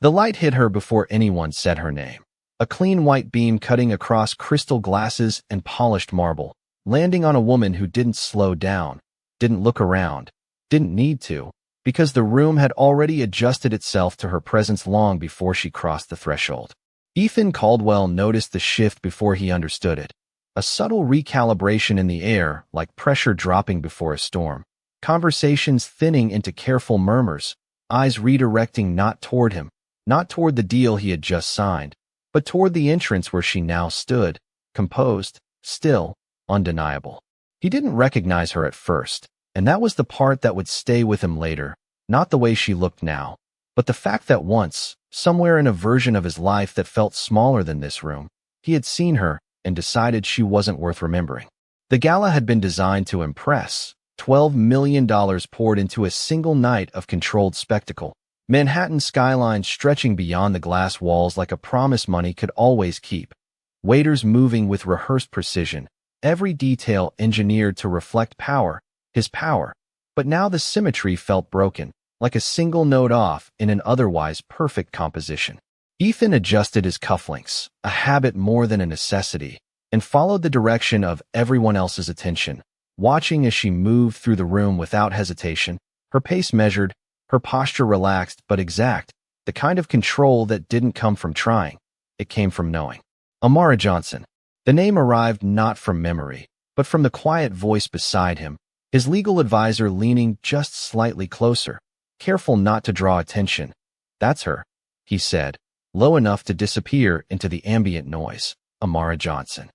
The light hit her before anyone said her name. A clean white beam cutting across crystal glasses and polished marble, landing on a woman who didn't slow down, didn't look around, didn't need to, because the room had already adjusted itself to her presence long before she crossed the threshold. Ethan Caldwell noticed the shift before he understood it. A subtle recalibration in the air, like pressure dropping before a storm. Conversations thinning into careful murmurs, eyes redirecting not toward him, not toward the deal he had just signed, but toward the entrance where she now stood, composed, still, undeniable. He didn't recognize her at first, and that was the part that would stay with him later, not the way she looked now, but the fact that once, somewhere in a version of his life that felt smaller than this room, he had seen her and decided she wasn't worth remembering. The gala had been designed to impress. $12 million poured into a single night of controlled spectacle. Manhattan skyline stretching beyond the glass walls like a promise money could always keep. Waiters moving with rehearsed precision, every detail engineered to reflect power, his power. But now the symmetry felt broken, like a single note off in an otherwise perfect composition. Ethan adjusted his cufflinks, a habit more than a necessity, and followed the direction of everyone else's attention, watching as she moved through the room without hesitation, her pace measured, her posture relaxed but exact, the kind of control that didn't come from trying. It came from knowing. Amara Johnson. The name arrived not from memory, but from the quiet voice beside him, his legal advisor leaning just slightly closer, careful not to draw attention. "That's her," he said, low enough to disappear into the ambient noise. Amara Johnson.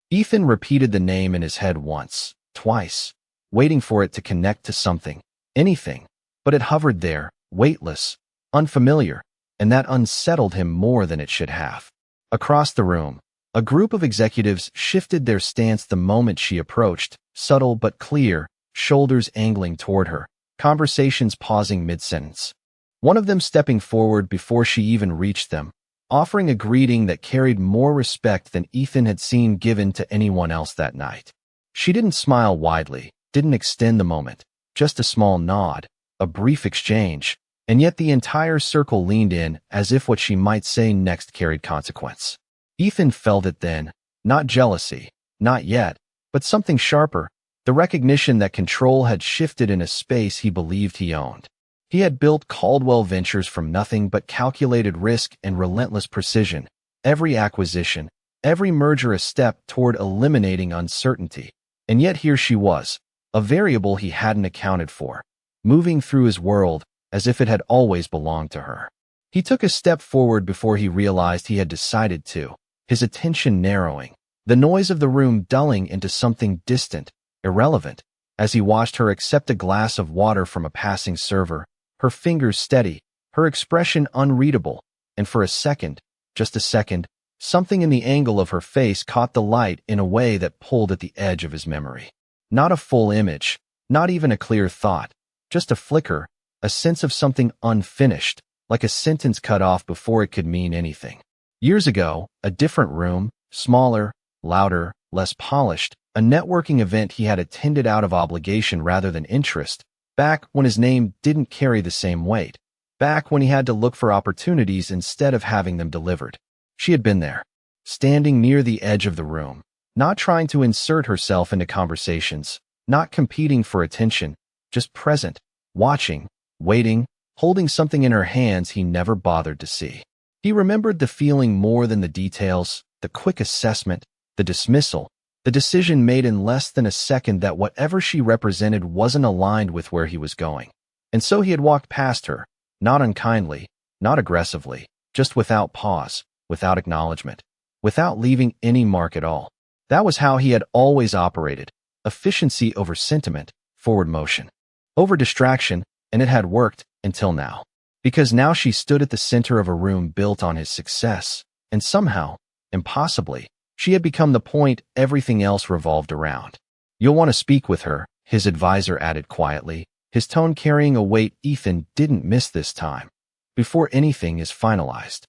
Ethan repeated the name in his head once, twice, waiting for it to connect to something, anything. But it hovered there, weightless, unfamiliar, and that unsettled him more than it should have. Across the room, a group of executives shifted their stance the moment she approached, subtle but clear, shoulders angling toward her, conversations pausing mid-sentence. One of them stepping forward before she even reached them, offering a greeting that carried more respect than Ethan had seen given to anyone else that night. She didn't smile widely, didn't extend the moment, just a small nod. A brief exchange, and yet the entire circle leaned in as if what she might say next carried consequence. Ethan felt it then, not jealousy, not yet, but something sharper, the recognition that control had shifted in a space he believed he owned. He had built Caldwell Ventures from nothing but calculated risk and relentless precision, every acquisition, every merger a step toward eliminating uncertainty. And yet here she was, a variable he hadn't accounted for, moving through his world as if it had always belonged to her. He took a step forward before he realized he had decided to, his attention narrowing, the noise of the room dulling into something distant, irrelevant, as he watched her accept a glass of water from a passing server, her fingers steady, her expression unreadable, and for a second, just a second, something in the angle of her face caught the light in a way that pulled at the edge of his memory. Not a full image, not even a clear thought, just a flicker, a sense of something unfinished, like a sentence cut off before it could mean anything. Years ago, a different room, smaller, louder, less polished, a networking event he had attended out of obligation rather than interest, back when his name didn't carry the same weight, back when he had to look for opportunities instead of having them delivered. She had been there, standing near the edge of the room, not trying to insert herself into conversations, not competing for attention, just present, watching, waiting, holding something in her hands he never bothered to see. He remembered the feeling more than the details, the quick assessment, the dismissal, the decision made in less than a second that whatever she represented wasn't aligned with where he was going. And so he had walked past her, not unkindly, not aggressively, just without pause, without acknowledgement, without leaving any mark at all. That was how he had always operated, efficiency over sentiment, forward motion over distraction, and it had worked until now. Because now she stood at the center of a room built on his success, and somehow, impossibly, she had become the point everything else revolved around. "You'll want to speak with her," his advisor added quietly, his tone carrying a weight Ethan didn't miss this time, "before anything is finalized."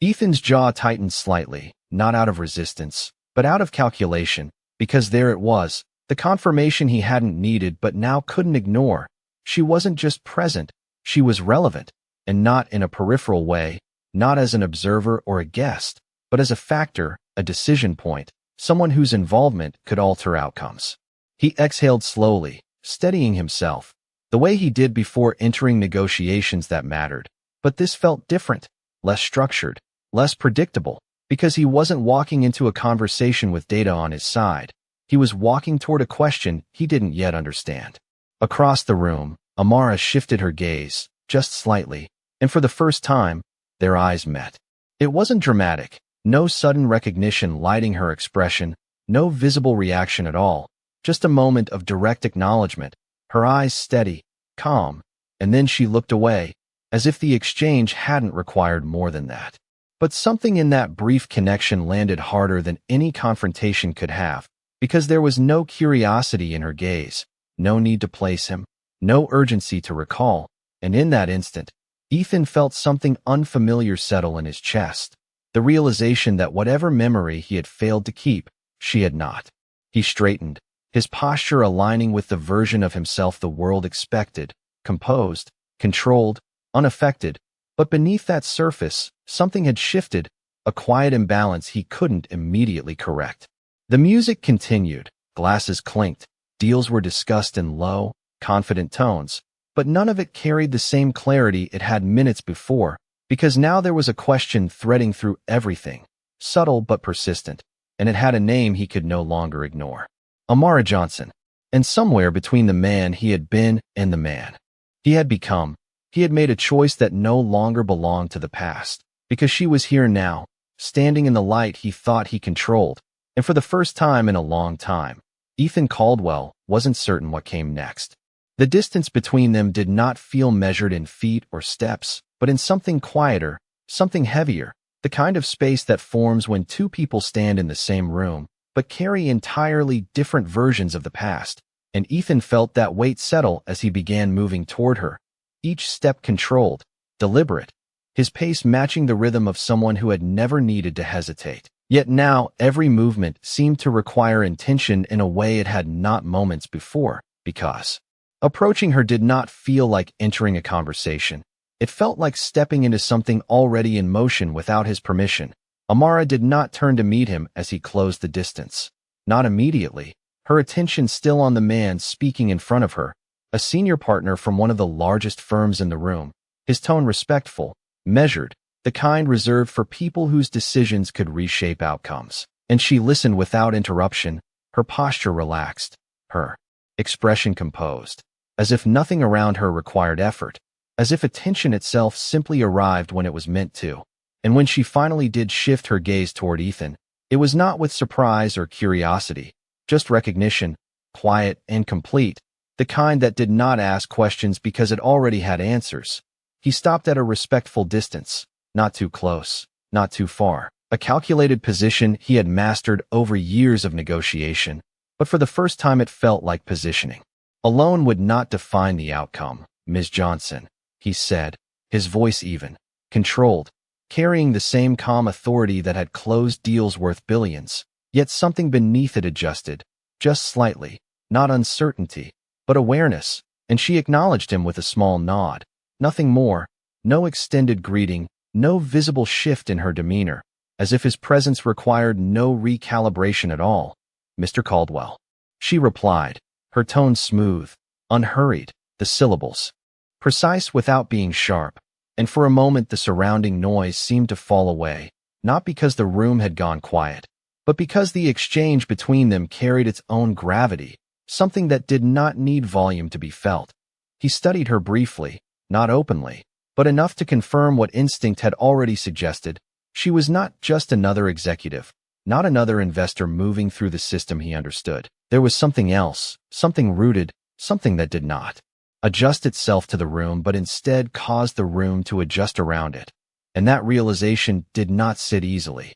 Ethan's jaw tightened slightly, not out of resistance, but out of calculation, because there it was, the confirmation he hadn't needed but now couldn't ignore. She wasn't just present, she was relevant, and not in a peripheral way, not as an observer or a guest, but as a factor, a decision point, someone whose involvement could alter outcomes. He exhaled slowly, steadying himself, the way he did before entering negotiations that mattered. But this felt different, less structured, less predictable, because he wasn't walking into a conversation with data on his side. He was walking toward a question he didn't yet understand. Across the room, Amara shifted her gaze, just slightly, and for the first time, their eyes met. It wasn't dramatic, no sudden recognition lighting her expression, no visible reaction at all, just a moment of direct acknowledgement, her eyes steady, calm, and then she looked away, as if the exchange hadn't required more than that. But something in that brief connection landed harder than any confrontation could have, because there was no curiosity in her gaze, no need to place him, no urgency to recall, and in that instant, Ethan felt something unfamiliar settle in his chest, the realization that whatever memory he had failed to keep, she had not. He straightened, his posture aligning with the version of himself the world expected, composed, controlled, unaffected, but beneath that surface, something had shifted, a quiet imbalance he couldn't immediately correct. The music continued, glasses clinked, deals were discussed in low, confident tones, but none of it carried the same clarity it had minutes before, because now there was a question threading through everything, subtle but persistent, and it had a name he could no longer ignore. Amara Johnson. And somewhere between the man he had been and the man he had become, he had made a choice that no longer belonged to the past, because she was here now, standing in the light he thought he controlled, and for the first time in a long time, Ethan Caldwell wasn't certain what came next. The distance between them did not feel measured in feet or steps, but in something quieter, something heavier, the kind of space that forms when two people stand in the same room, but carry entirely different versions of the past, and Ethan felt that weight settle as he began moving toward her, each step controlled, deliberate, his pace matching the rhythm of someone who had never needed to hesitate. Yet now, every movement seemed to require intention in a way it had not moments before, because approaching her did not feel like entering a conversation. It felt like stepping into something already in motion without his permission. Amara did not turn to meet him as he closed the distance. Not immediately, her attention still on the man speaking in front of her, a senior partner from one of the largest firms in the room, his tone respectful, measured, the kind reserved for people whose decisions could reshape outcomes. And she listened without interruption, her posture relaxed, her expression composed, as if nothing around her required effort, as if attention itself simply arrived when it was meant to. And when she finally did shift her gaze toward Ethan, it was not with surprise or curiosity, just recognition, quiet and complete, the kind that did not ask questions because it already had answers. He stopped at a respectful distance, not too close, not too far, a calculated position he had mastered over years of negotiation, but for the first time it felt like positioning. Alone would not define the outcome, Ms. Johnson, he said, his voice even, controlled, carrying the same calm authority that had closed deals worth billions, yet something beneath it adjusted, just slightly, not uncertainty, but awareness, and she acknowledged him with a small nod, nothing more, no extended greeting, no visible shift in her demeanor, as if his presence required no recalibration at all. Mr. Caldwell. She replied, her tone smooth, unhurried, the syllables precise without being sharp, and for a moment the surrounding noise seemed to fall away, not because the room had gone quiet, but because the exchange between them carried its own gravity, something that did not need volume to be felt. He studied her briefly, not openly, but enough to confirm what instinct had already suggested. She was not just another executive, not another investor moving through the system he understood. There was something else, something rooted, something that did not adjust itself to the room but instead caused the room to adjust around it. And that realization did not sit easily.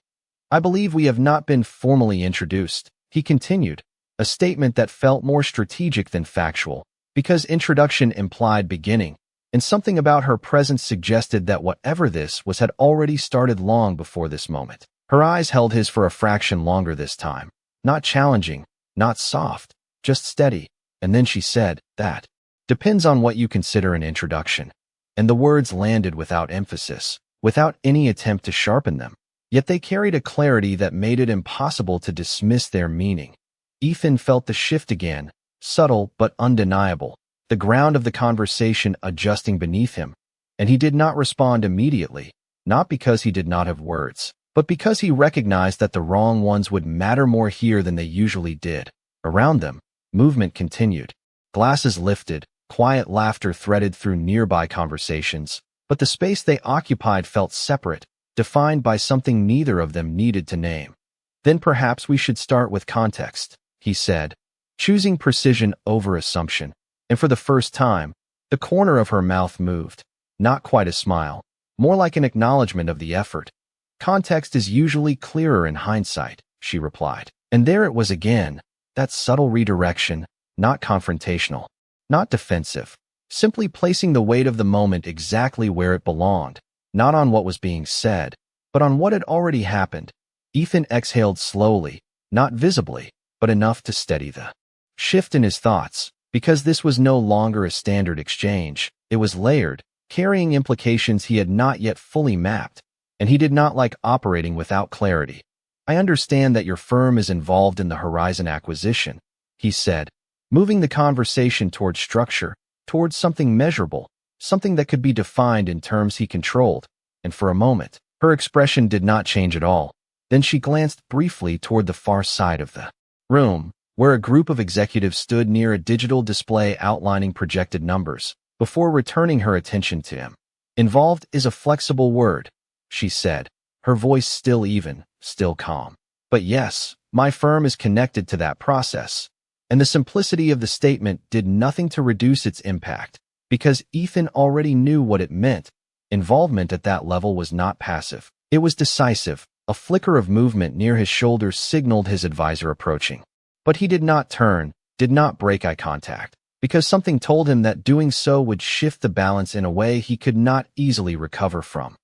I believe we have not been formally introduced, he continued, a statement that felt more strategic than factual, because introduction implied beginning, and something about her presence suggested that whatever this was had already started long before this moment. Her eyes held his for a fraction longer this time, not challenging, not soft, just steady, and then she said, that depends on what you consider an introduction. And the words landed without emphasis, without any attempt to sharpen them. Yet they carried a clarity that made it impossible to dismiss their meaning. Ethan felt the shift again, subtle but undeniable, the ground of the conversation adjusting beneath him, and he did not respond immediately, not because he did not have words, but because he recognized that the wrong ones would matter more here than they usually did. Around them, movement continued. Glasses lifted, quiet laughter threaded through nearby conversations, but the space they occupied felt separate, defined by something neither of them needed to name. Then perhaps we should start with context, he said, choosing precision over assumption, and for the first time, the corner of her mouth moved, not quite a smile, more like an acknowledgement of the effort. Context is usually clearer in hindsight, she replied. And there it was again, that subtle redirection, not confrontational, not defensive, simply placing the weight of the moment exactly where it belonged, not on what was being said, but on what had already happened. Ethan exhaled slowly, not visibly, but enough to steady the shift in his thoughts, because this was no longer a standard exchange. It was layered, carrying implications he had not yet fully mapped, and he did not like operating without clarity. I understand that your firm is involved in the Horizon acquisition, he said, moving the conversation toward structure, towards something measurable, something that could be defined in terms he controlled, and for a moment, her expression did not change at all. Then she glanced briefly toward the far side of the room, where a group of executives stood near a digital display outlining projected numbers, before returning her attention to him. Involved is a flexible word, she said, her voice still even, still calm. But yes, my firm is connected to that process. And the simplicity of the statement did nothing to reduce its impact, because Ethan already knew what it meant. Involvement at that level was not passive. It was decisive. A flicker of movement near his shoulders signaled his advisor approaching. But he did not turn, did not break eye contact, because something told him that doing so would shift the balance in a way he could not easily recover from.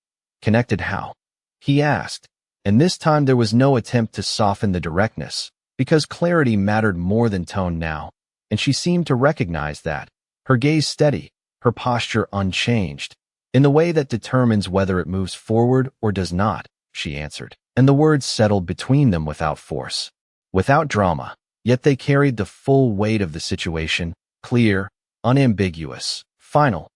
Connected how? He asked, and this time there was no attempt to soften the directness, because clarity mattered more than tone now, and she seemed to recognize that, her gaze steady, her posture unchanged, in the way that determines whether it moves forward or does not, she answered, and the words settled between them without force, without drama, yet they carried the full weight of the situation, clear, unambiguous, final.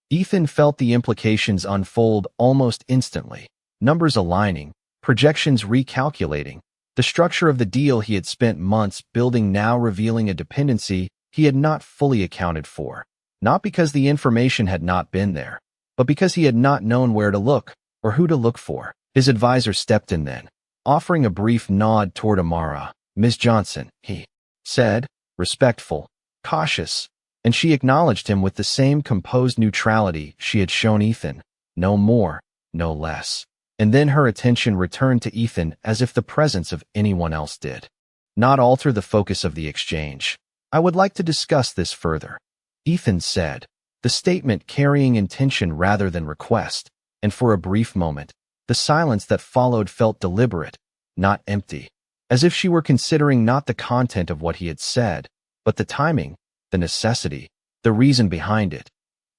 Ethan felt the implications unfold almost instantly, numbers aligning, projections recalculating, the structure of the deal he had spent months building now revealing a dependency he had not fully accounted for, not because the information had not been there, but because he had not known where to look or who to look for. His advisor stepped in then, offering a brief nod toward Amara. Ms. Johnson, he said, respectful, cautious, and she acknowledged him with the same composed neutrality she had shown Ethan, no more, no less. And then her attention returned to Ethan as if the presence of anyone else did not alter the focus of the exchange. I would like to discuss this further, Ethan said, the statement carrying intention rather than request, and for a brief moment, the silence that followed felt deliberate, not empty, as if she were considering not the content of what he had said, but the timing, the necessity, the reason behind it.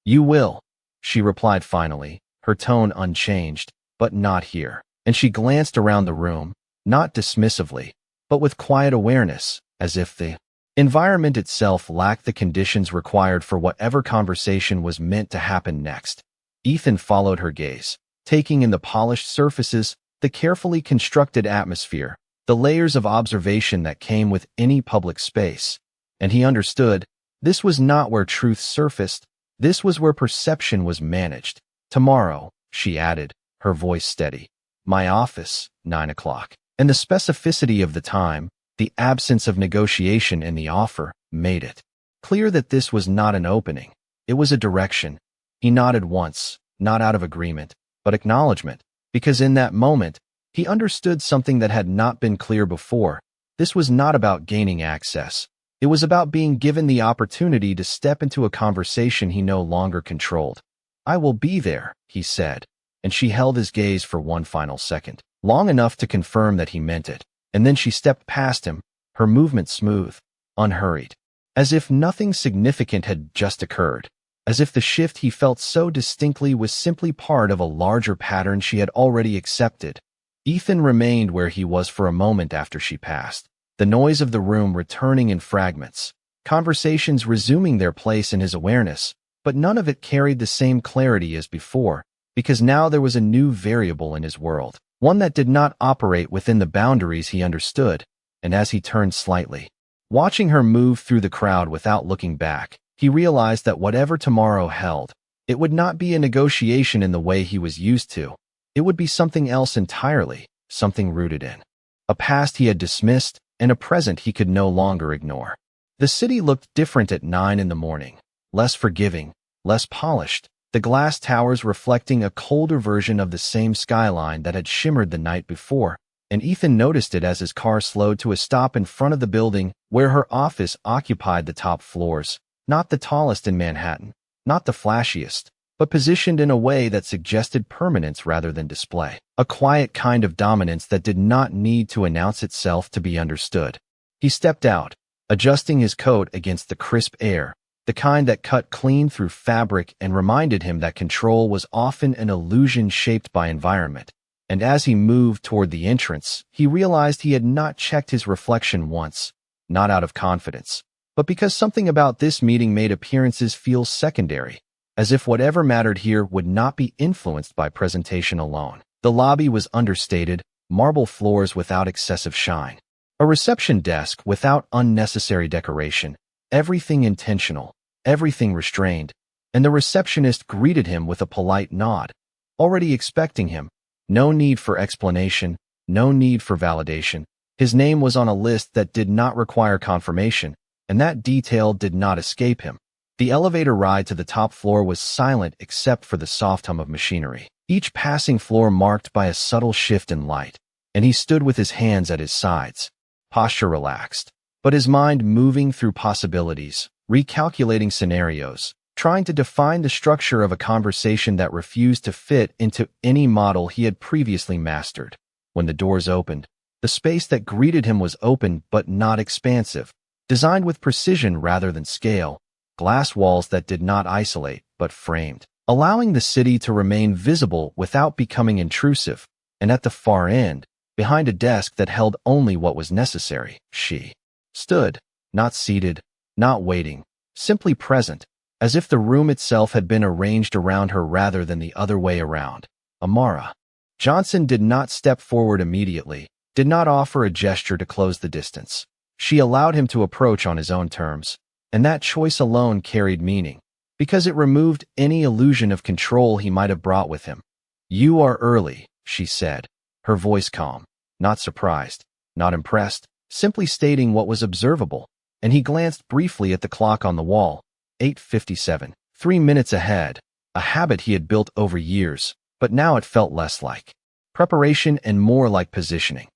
You will, she replied finally, her tone unchanged, but not here. And she glanced around the room, not dismissively, but with quiet awareness, as if the environment itself lacked the conditions required for whatever conversation was meant to happen next. Ethan followed her gaze, taking in the polished surfaces, the carefully constructed atmosphere, the layers of observation that came with any public space. And he understood, this was not where truth surfaced, this was where perception was managed. Tomorrow, she added, her voice steady. My office, 9 o'clock. And the specificity of the time, the absence of negotiation in the offer, made it clear that this was not an opening. It was a direction. He nodded once, not out of agreement, but acknowledgement, because in that moment, he understood something that had not been clear before. This was not about gaining access. It was about being given the opportunity to step into a conversation he no longer controlled. I will be there, he said, and she held his gaze for one final second, long enough to confirm that he meant it, and then she stepped past him, her movement smooth, unhurried, as if nothing significant had just occurred. as if the shift he felt so distinctly was simply part of a larger pattern she had already accepted. Ethan remained where he was for a moment after she passed, the noise of the room returning in fragments, conversations resuming their place in his awareness, but none of it carried the same clarity as before, because now there was a new variable in his world, one that did not operate within the boundaries he understood. And as he turned slightly, watching her move through the crowd without looking back, he realized that whatever tomorrow held, it would not be a negotiation in the way he was used to. It would be something else entirely, something rooted in a past he had dismissed and a present he could no longer ignore. The city looked different at 9 in the morning, less forgiving, less polished, the glass towers reflecting a colder version of the same skyline that had shimmered the night before, and Ethan noticed it as his car slowed to a stop in front of the building where her office occupied the top floors, not the tallest in Manhattan, not the flashiest, but positioned in a way that suggested permanence rather than display, a quiet kind of dominance that did not need to announce itself to be understood. He stepped out, adjusting his coat against the crisp air, the kind that cut clean through fabric and reminded him that control was often an illusion shaped by environment. And as he moved toward the entrance, he realized he had not checked his reflection once, not out of confidence, but because something about this meeting made appearances feel secondary, as if whatever mattered here would not be influenced by presentation alone. The lobby was understated, marble floors without excessive shine, a reception desk without unnecessary decoration, everything intentional, everything restrained, and the receptionist greeted him with a polite nod, already expecting him. No need for explanation, no need for validation. His name was on a list that did not require confirmation, and that detail did not escape him. The elevator ride to the top floor was silent except for the soft hum of machinery, each passing floor marked by a subtle shift in light, and he stood with his hands at his sides, posture relaxed, but his mind moving through possibilities, recalculating scenarios, trying to define the structure of a conversation that refused to fit into any model he had previously mastered. When the doors opened, the space that greeted him was open but not expansive, designed with precision rather than scale, glass walls that did not isolate but framed, allowing the city to remain visible without becoming intrusive. And at the far end, behind a desk that held only what was necessary, she stood, not seated, not waiting, simply present, as if the room itself had been arranged around her rather than the other way around. Amara Johnson did not step forward immediately, did not offer a gesture to close the distance. She allowed him to approach on his own terms, and that choice alone carried meaning, because it removed any illusion of control he might have brought with him. "You are early," she said, her voice calm, not surprised, not impressed, simply stating what was observable, and he glanced briefly at the clock on the wall. 8:57, 3 minutes ahead, a habit he had built over years, but now it felt less like preparation and more like positioning.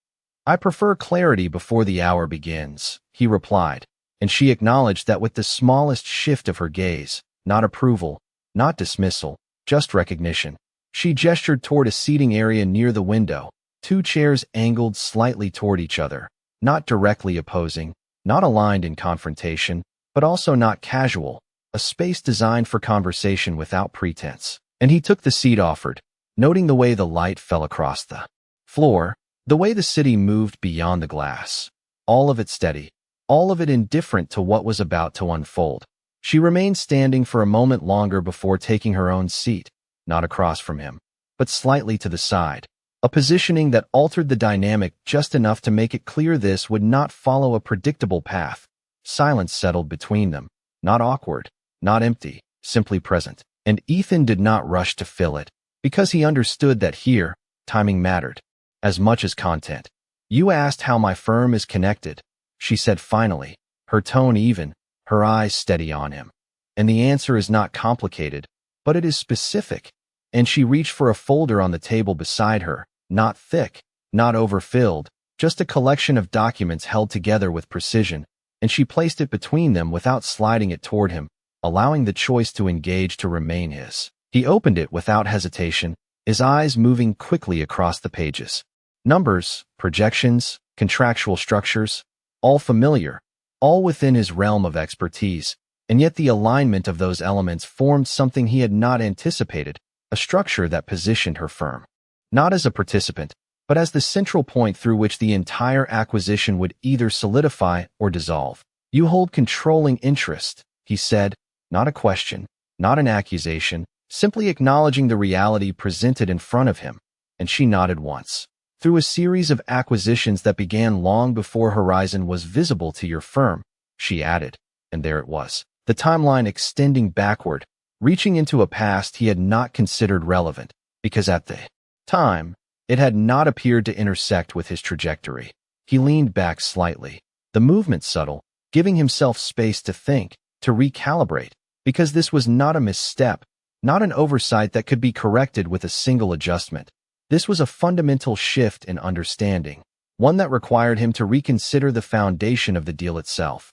"I prefer clarity before the hour begins," he replied, and she acknowledged that with the smallest shift of her gaze, not approval, not dismissal, just recognition. She gestured toward a seating area near the window, 2 chairs angled slightly toward each other, not directly opposing, not aligned in confrontation, but also not casual, a space designed for conversation without pretense. And he took the seat offered, noting the way the light fell across the floor, the way the city moved beyond the glass, all of it steady, all of it indifferent to what was about to unfold. She remained standing for a moment longer before taking her own seat, not across from him, but slightly to the side, a positioning that altered the dynamic just enough to make it clear this would not follow a predictable path. Silence settled between them, not awkward, not empty, simply present, and Ethan did not rush to fill it, because he understood that here, timing mattered as much as content. "You asked how my firm is connected," she said finally, her tone even, her eyes steady on him. "And the answer is not complicated, but it is specific." And she reached for a folder on the table beside her, not thick, not overfilled, just a collection of documents held together with precision, and she placed it between them without sliding it toward him, allowing the choice to engage to remain his. He opened it without hesitation, his eyes moving quickly across the pages. Numbers, projections, contractual structures, all familiar, all within his realm of expertise, And yet the alignment of those elements formed something he had not anticipated, a structure that positioned her firm, not as a participant, but as the central point through which the entire acquisition would either solidify or dissolve. "You hold controlling interest," he said, not a question, not an accusation, simply acknowledging the reality presented in front of him, and she nodded once. "Through a series of acquisitions that began long before Horizon was visible to your firm," she added, and there it was, the timeline extending backward, reaching into a past he had not considered relevant, because at the time, it had not appeared to intersect with his trajectory. He leaned back slightly, the movement subtle, giving himself space to think, to recalibrate, because this was not a misstep, not an oversight that could be corrected with a single adjustment. This was a fundamental shift in understanding, one that required him to reconsider the foundation of the deal itself.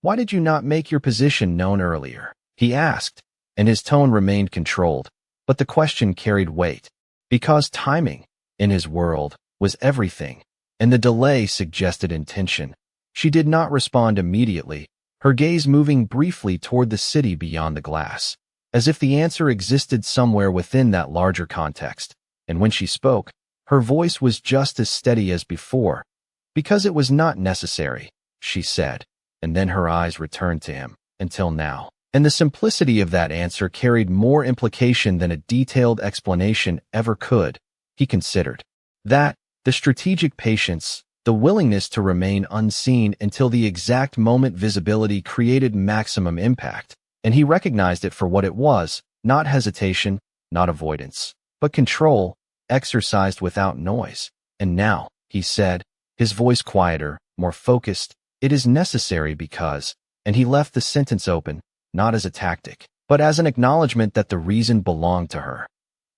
"Why did you not make your position known earlier?" he asked, and his tone remained controlled, but the question carried weight. Because timing, in his world, was everything, and the delay suggested intention. She did not respond immediately, her gaze moving briefly toward the city beyond the glass, as if the answer existed somewhere within that larger context. And when she spoke, her voice was just as steady as before. "Because it was not necessary," she said, and then her eyes returned to him, "until now." And the simplicity of that answer carried more implication than a detailed explanation ever could. He considered that, the strategic patience, the willingness to remain unseen until the exact moment visibility created maximum impact, and he recognized it for what it was, not hesitation, not avoidance, but control, exercised without noise. "And now," he said, his voice quieter, more focused, "it is necessary because," and he left the sentence open, not as a tactic, but as an acknowledgement that the reason belonged to her.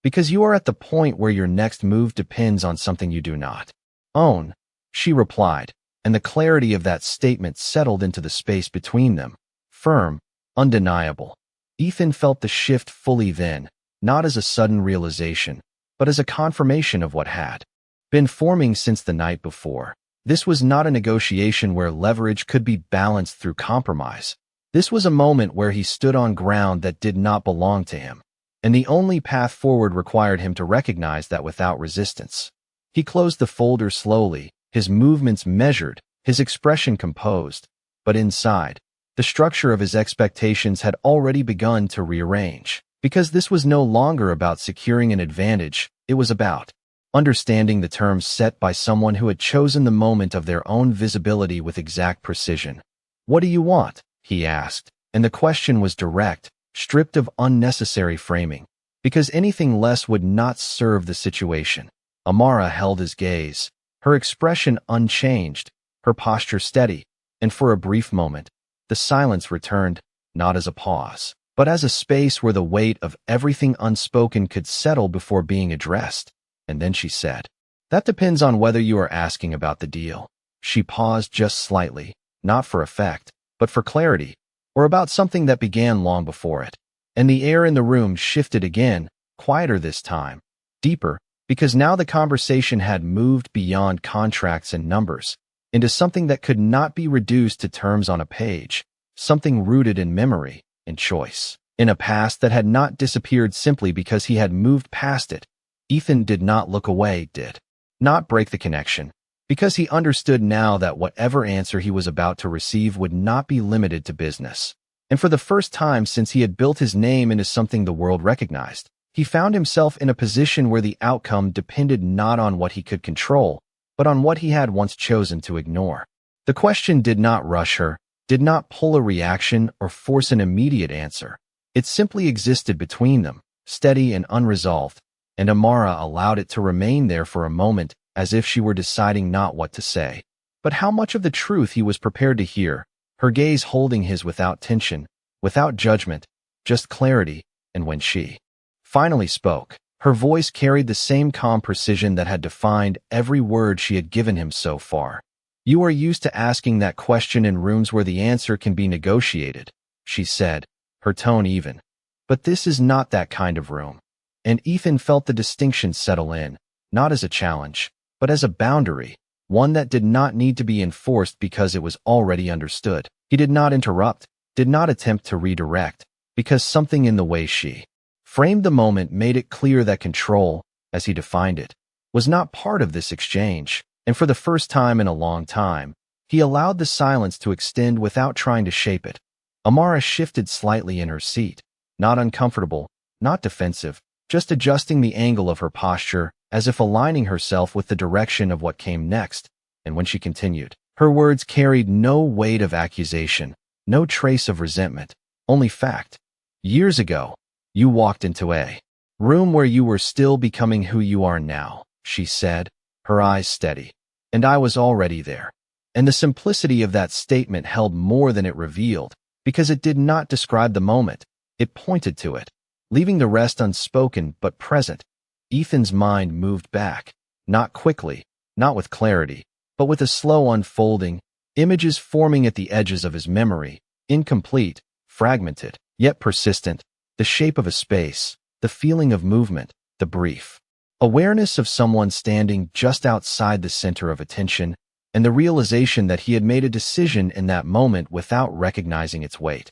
"Because you are at the point where your next move depends on something you do not own," she replied, and the clarity of that statement settled into the space between them, firm, undeniable. Ethan felt the shift fully then, not as a sudden realization, but as a confirmation of what had been forming since the night before. This was not a negotiation where leverage could be balanced through compromise. This was a moment where he stood on ground that did not belong to him, and the only path forward required him to recognize that without resistance. He closed the folder slowly, his movements measured, his expression composed, but inside, the structure of his expectations had already begun to rearrange. Because this was no longer about securing an advantage, it was about understanding the terms set by someone who had chosen the moment of their own visibility with exact precision. "What do you want?" he asked, and the question was direct, stripped of unnecessary framing, because anything less would not serve the situation. Amara held his gaze, her expression unchanged, her posture steady, and for a brief moment, the silence returned, not as a pause, but as a space where the weight of everything unspoken could settle before being addressed. And then she said, "That depends on whether you are asking about the deal." She paused just slightly, not for effect, but for clarity, or about something that began long before it. And the air in the room shifted again, quieter this time, deeper, because now the conversation had moved beyond contracts and numbers, into something that could not be reduced to terms on a page, something rooted in memory, in choice, in a past that had not disappeared simply because he had moved past it. Ethan did not look away, did not break the connection, because he understood now that whatever answer he was about to receive would not be limited to business. And for the first time since he had built his name into something the world recognized, he found himself in a position where the outcome depended not on what he could control, but on what he had once chosen to ignore. The question did not rush her, did not pull a reaction or force an immediate answer. It simply existed between them, steady and unresolved, and Amara allowed it to remain there for a moment as if she were deciding not what to say, but how much of the truth he was prepared to hear, her gaze holding his without tension, without judgment, just clarity. And when she finally spoke, her voice carried the same calm precision that had defined every word she had given him so far. "You are used to asking that question in rooms where the answer can be negotiated," she said, her tone even. "But this is not that kind of room." And Ethan felt the distinction settle in, not as a challenge, but as a boundary, one that did not need to be enforced because it was already understood. He did not interrupt, did not attempt to redirect, because something in the way she framed the moment made it clear that control, as he defined it, was not part of this exchange, and for the first time in a long time, he allowed the silence to extend without trying to shape it. Amara shifted slightly in her seat, not uncomfortable, not defensive, just adjusting the angle of her posture as if aligning herself with the direction of what came next, and when she continued, her words carried no weight of accusation, no trace of resentment, only fact. Years ago, you walked into a room where you were still becoming who you are now, she said, her eyes steady. And I was already there. And the simplicity of that statement held more than it revealed, because it did not describe the moment, it pointed to it, leaving the rest unspoken but present. Ethan's mind moved back, not quickly, not with clarity, but with a slow unfolding, images forming at the edges of his memory, incomplete, fragmented, yet persistent, the shape of a space, the feeling of movement, the brief awareness of someone standing just outside the center of attention, and the realization that he had made a decision in that moment without recognizing its weight.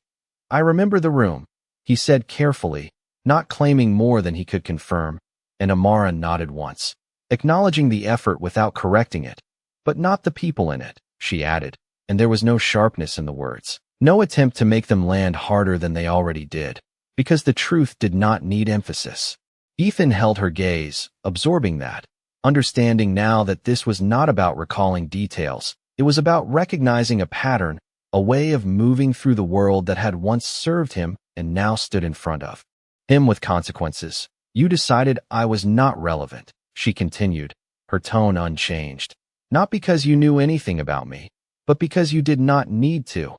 I remember the room, he said carefully, not claiming more than he could confirm, and Amara nodded once, acknowledging the effort without correcting it. But not the people in it, she added, and there was no sharpness in the words, no attempt to make them land harder than they already did, because the truth did not need emphasis. Ethan held her gaze, absorbing that, understanding now that this was not about recalling details, it was about recognizing a pattern, a way of moving through the world that had once served him and now stood in front of him with consequences. You decided I was not relevant, she continued, her tone unchanged. Not because you knew anything about me, but because you did not need to.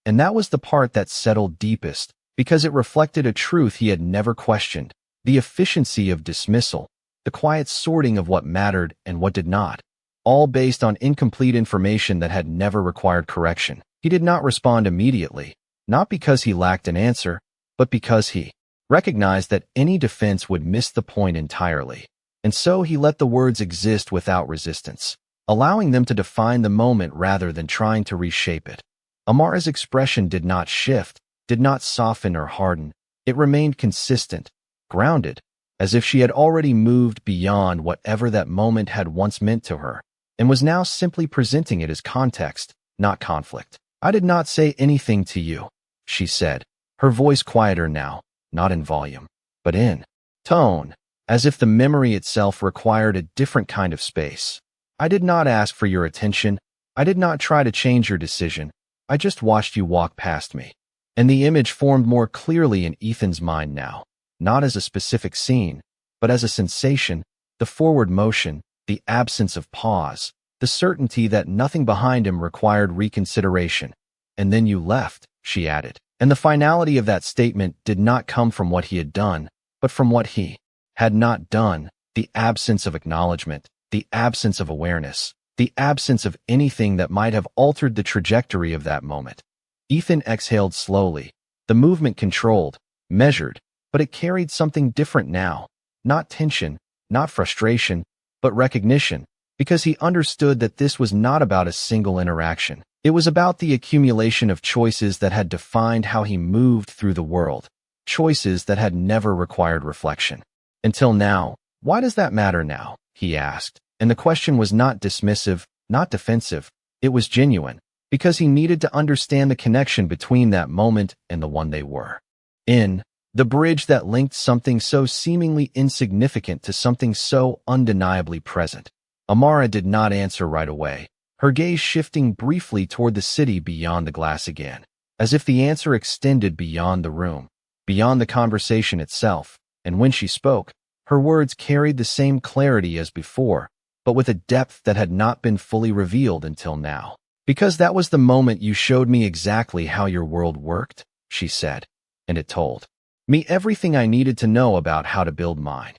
And that was the part that settled deepest, because it reflected a truth he had never questioned, the efficiency of dismissal, the quiet sorting of what mattered and what did not, all based on incomplete information that had never required correction. He did not respond immediately, not because he lacked an answer, but because he recognized that any defense would miss the point entirely. And so he let the words exist without resistance, allowing them to define the moment rather than trying to reshape it. Amara's expression did not shift, did not soften or harden. It remained consistent, grounded, as if she had already moved beyond whatever that moment had once meant to her, and was now simply presenting it as context, not conflict. I did not say anything to you, she said, her voice quieter now, not in volume, but in tone, as if the memory itself required a different kind of space. I did not ask for your attention. I did not try to change your decision. I just watched you walk past me. And the image formed more clearly in Ethan's mind now, not as a specific scene, but as a sensation, the forward motion, the absence of pause, the certainty that nothing behind him required reconsideration. And then you left, she added. And the finality of that statement did not come from what he had done, but from what he had not done, the absence of acknowledgement, the absence of awareness, the absence of anything that might have altered the trajectory of that moment. Ethan exhaled slowly, the movement controlled, measured, but it carried something different now. Not tension, not frustration, but recognition, because he understood that this was not about a single interaction. It was about the accumulation of choices that had defined how he moved through the world, choices that had never required reflection. Until now, why does that matter now? He asked, and the question was not dismissive, not defensive, it was genuine, because he needed to understand the connection between that moment and the one they were in, the bridge that linked something so seemingly insignificant to something so undeniably present. Amara did not answer right away, her gaze shifting briefly toward the city beyond the glass again, as if the answer extended beyond the room, beyond the conversation itself, and when she spoke, her words carried the same clarity as before, but with a depth that had not been fully revealed until now. Because that was the moment you showed me exactly how your world worked, she said, and it told me everything I needed to know about how to build mine.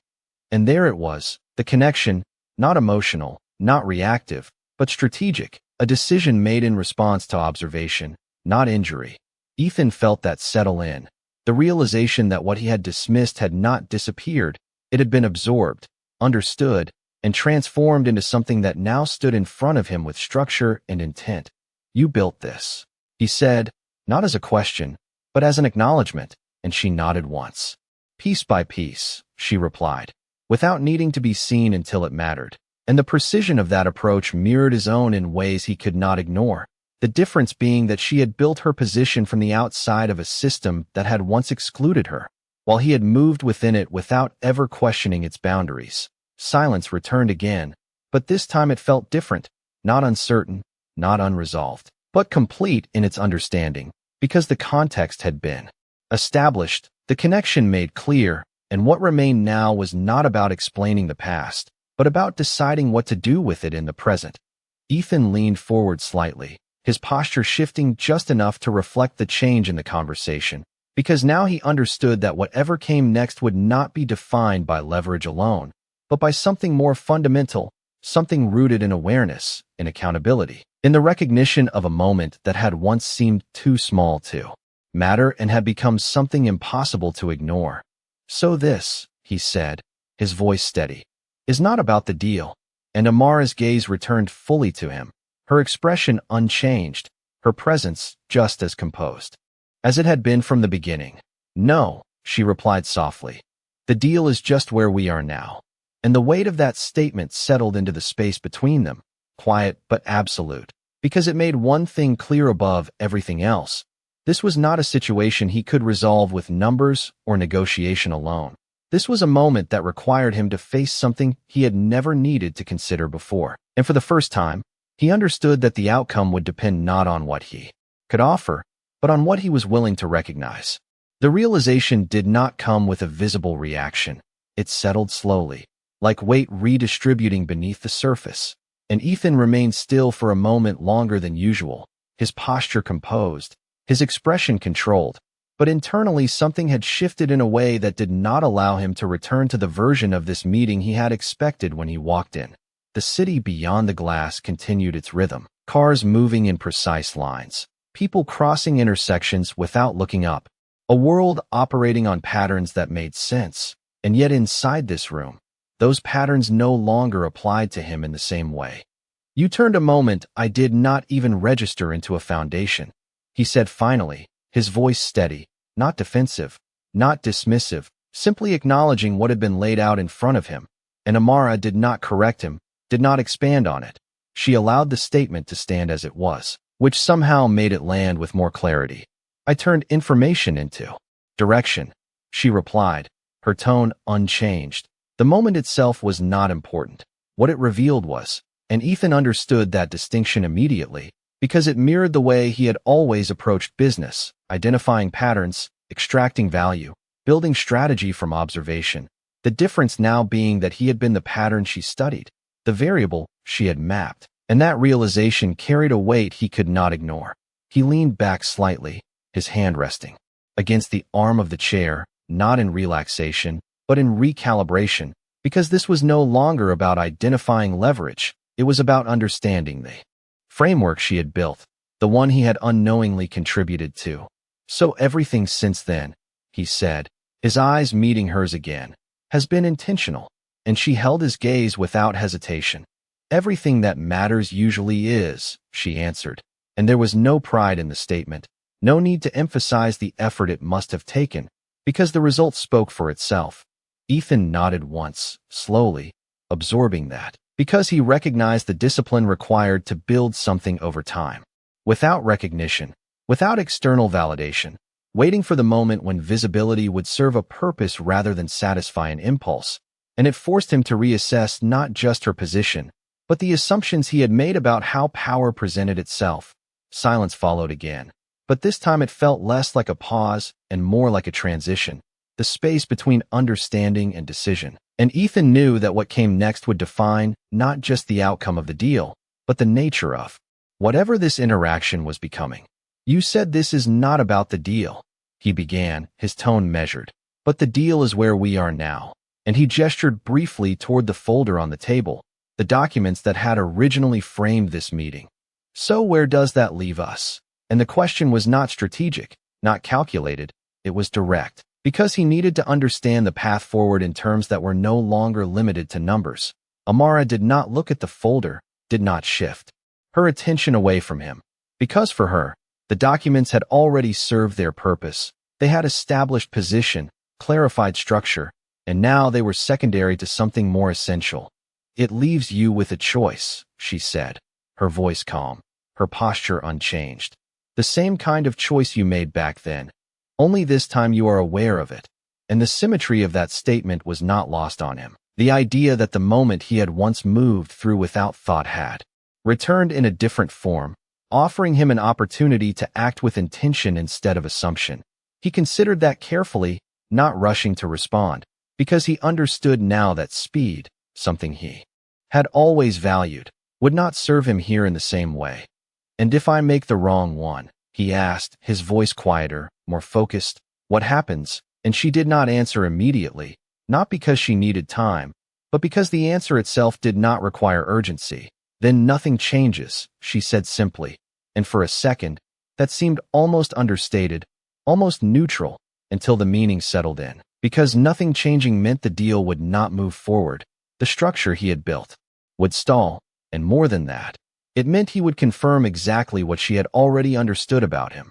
And there it was, the connection, not emotional, not reactive, but strategic, a decision made in response to observation, not injury. Ethan felt that settle in, the realization that what he had dismissed had not disappeared, it had been absorbed, understood, and transformed into something that now stood in front of him with structure and intent. You built this, he said, not as a question, but as an acknowledgement, and she nodded once. Piece by piece, she replied, without needing to be seen until it mattered. And the precision of that approach mirrored his own in ways he could not ignore. The difference being that she had built her position from the outside of a system that had once excluded her, while he had moved within it without ever questioning its boundaries. Silence returned again, but this time it felt different, not uncertain, not unresolved, but complete in its understanding, because the context had been established, the connection made clear, and what remained now was not about explaining the past, but about deciding what to do with it in the present. Ethan leaned forward slightly, his posture shifting just enough to reflect the change in the conversation, because now he understood that whatever came next would not be defined by leverage alone, but by something more fundamental, something rooted in awareness, in accountability, in the recognition of a moment that had once seemed too small to matter and had become something impossible to ignore. So this, he said, his voice steady, is not about the deal. And Amara's gaze returned fully to him, her expression unchanged, her presence just as composed as it had been from the beginning. No, she replied softly. The deal is just where we are now. And the weight of that statement settled into the space between them, quiet but absolute, because it made one thing clear above everything else. This was not a situation he could resolve with numbers or negotiation alone. This was a moment that required him to face something he had never needed to consider before. And for the first time, he understood that the outcome would depend not on what he could offer, but on what he was willing to recognize. The realization did not come with a visible reaction. It settled slowly, like weight redistributing beneath the surface. And Ethan remained still for a moment longer than usual, his posture composed, his expression controlled. But internally something had shifted in a way that did not allow him to return to the version of this meeting he had expected when he walked in. The city beyond the glass continued its rhythm, cars moving in precise lines, people crossing intersections without looking up, a world operating on patterns that made sense. And yet inside this room, those patterns no longer applied to him in the same way. You turned a moment I did not even register into a foundation, he said finally, his voice steady, not defensive, not dismissive, simply acknowledging what had been laid out in front of him. And Amara did not correct him, did not expand on it. She allowed the statement to stand as it was, which somehow made it land with more clarity. I turned information into direction, she replied, her tone unchanged. The moment itself was not important. What it revealed was, and Ethan understood that distinction immediately, because it mirrored the way he had always approached business, identifying patterns, extracting value, building strategy from observation. The difference now being that he had been the pattern she studied, the variable she had mapped, and that realization carried a weight he could not ignore. He leaned back slightly, his hand resting against the arm of the chair, not in relaxation, but in recalibration, because this was no longer about identifying leverage, it was about understanding the framework she had built, the one he had unknowingly contributed to. So everything since then, he said, his eyes meeting hers again, has been intentional, and she held his gaze without hesitation. Everything that matters usually is, she answered, and there was no pride in the statement, no need to emphasize the effort it must have taken, because the result spoke for itself. Ethan nodded once, slowly, absorbing that, because he recognized the discipline required to build something over time. Without recognition, without external validation, waiting for the moment when visibility would serve a purpose rather than satisfy an impulse, and it forced him to reassess not just her position, but the assumptions he had made about how power presented itself. Silence followed again, but this time it felt less like a pause and more like a transition, the space between understanding and decision. And Ethan knew that what came next would define not just the outcome of the deal, but the nature of whatever this interaction was becoming. You said this is not about the deal, he began, his tone measured, but the deal is where we are now. And he gestured briefly toward the folder on the table, the documents that had originally framed this meeting. So where does that leave us? And the question was not strategic, not calculated, it was direct, because he needed to understand the path forward in terms that were no longer limited to numbers. Amara did not look at the folder, did not shift her attention away from him, because for her, The documents had already served their purpose. They had established position, clarified structure, and now they were secondary to something more essential. "It leaves you with a choice," she said, her voice calm, her posture unchanged. "The same kind of choice you made back then. Only this time you are aware of it." And the symmetry of that statement was not lost on him. The idea that the moment he had once moved through without thought had returned in a different form, offering him an opportunity to act with intention instead of assumption. He considered that carefully, not rushing to respond, because he understood now that speed, something he had always valued, would not serve him here in the same way. "And if I make the wrong one?" he asked, his voice quieter, more focused. "What happens?" And she did not answer immediately, not because she needed time, but because the answer itself did not require urgency. "Then nothing changes," she said simply, and for a second, that seemed almost understated, almost neutral, until the meaning settled in. Because nothing changing meant the deal would not move forward. The structure he had built would stall, and more than that, it meant he would confirm exactly what she had already understood about him.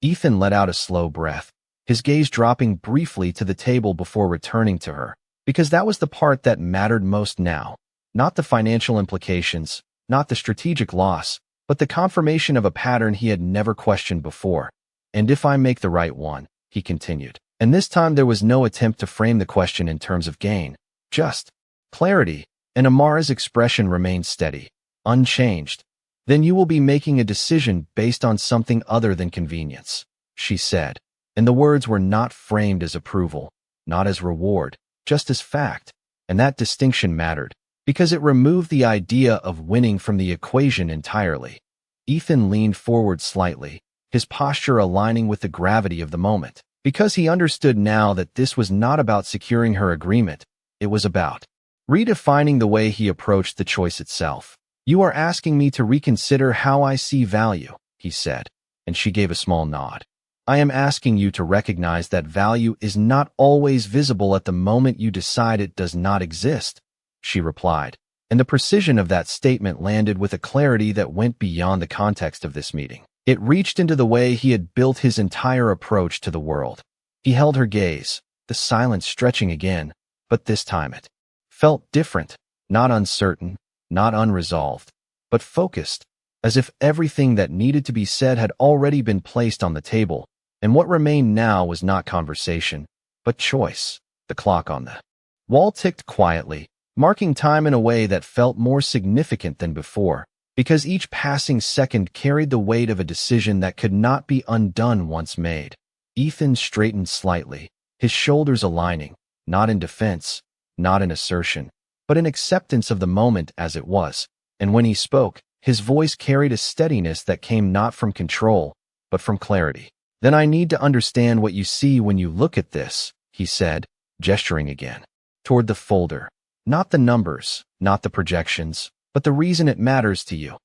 Ethan let out a slow breath, his gaze dropping briefly to the table before returning to her, because that was the part that mattered most now. Not the financial implications, not the strategic loss, but the confirmation of a pattern he had never questioned before. "And if I make the right one?" he continued. And this time there was no attempt to frame the question in terms of gain, just clarity, and Amara's expression remained steady, unchanged. "Then you will be making a decision based on something other than convenience," she said, and the words were not framed as approval, not as reward, just as fact, and that distinction mattered, because it removed the idea of winning from the equation entirely. Ethan leaned forward slightly, his posture aligning with the gravity of the moment, because he understood now that this was not about securing her agreement, it was about redefining the way he approached the choice itself. "You are asking me to reconsider how I see value," he said, and she gave a small nod. "I am asking you to recognize that value is not always visible at the moment you decide it does not exist," she replied, and the precision of that statement landed with a clarity that went beyond the context of this meeting. It reached into the way he had built his entire approach to the world. He held her gaze, the silence stretching again, but this time it felt different, not uncertain, not unresolved, but focused, as if everything that needed to be said had already been placed on the table, and what remained now was not conversation, but choice. The clock on the wall ticked quietly, marking time in a way that felt more significant than before, because each passing second carried the weight of a decision that could not be undone once made. Ethan straightened slightly, his shoulders aligning, not in defense, not in assertion, but in acceptance of the moment as it was, and when he spoke, his voice carried a steadiness that came not from control, but from clarity. "Then I need to understand what you see when you look at this," he said, gesturing again toward the folder. "Not the numbers, not the projections, but the reason it matters to you."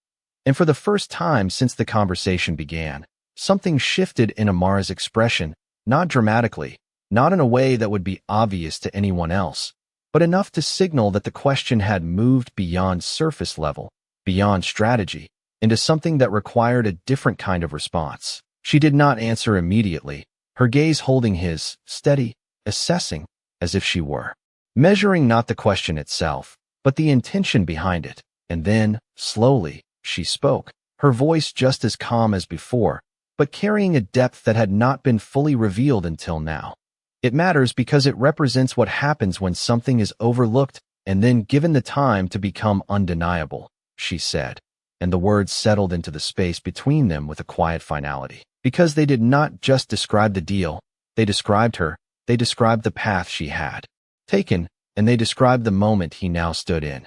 And for the first time since the conversation began, something shifted in Amara's expression, not dramatically, not in a way that would be obvious to anyone else, but enough to signal that the question had moved beyond surface level, beyond strategy, into something that required a different kind of response. She did not answer immediately, her gaze holding his, steady, assessing, as if she were measuring not the question itself, but the intention behind it. And then, slowly, she spoke, her voice just as calm as before, but carrying a depth that had not been fully revealed until now. "It matters because it represents what happens when something is overlooked and then given the time to become undeniable," she said, and the words settled into the space between them with a quiet finality. Because they did not just describe the deal, they described her, they described the path she had taken, and they described the moment he now stood in.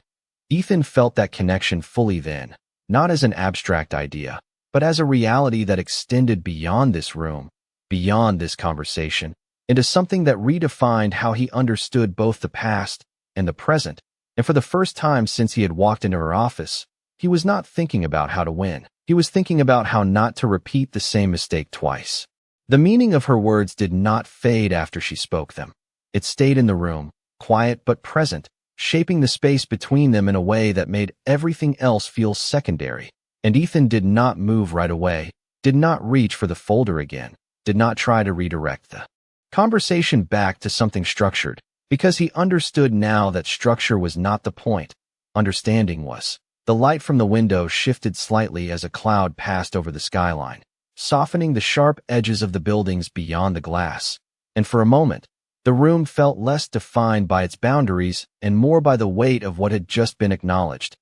Ethan felt that connection fully then, not as an abstract idea, but as a reality that extended beyond this room, beyond this conversation, into something that redefined how he understood both the past and the present. And for the first time since he had walked into her office, he was not thinking about how to win. He was thinking about how not to repeat the same mistake twice. The meaning of her words did not fade after she spoke them. It stayed in the room, quiet but present, shaping the space between them in a way that made everything else feel secondary. And Ethan did not move right away, did not reach for the folder again, did not try to redirect the conversation back to something structured, because he understood now that structure was not the point. Understanding was. The light from the window shifted slightly as a cloud passed over the skyline, softening the sharp edges of the buildings beyond the glass. And for a moment, the room felt less defined by its boundaries and more by the weight of what had just been acknowledged.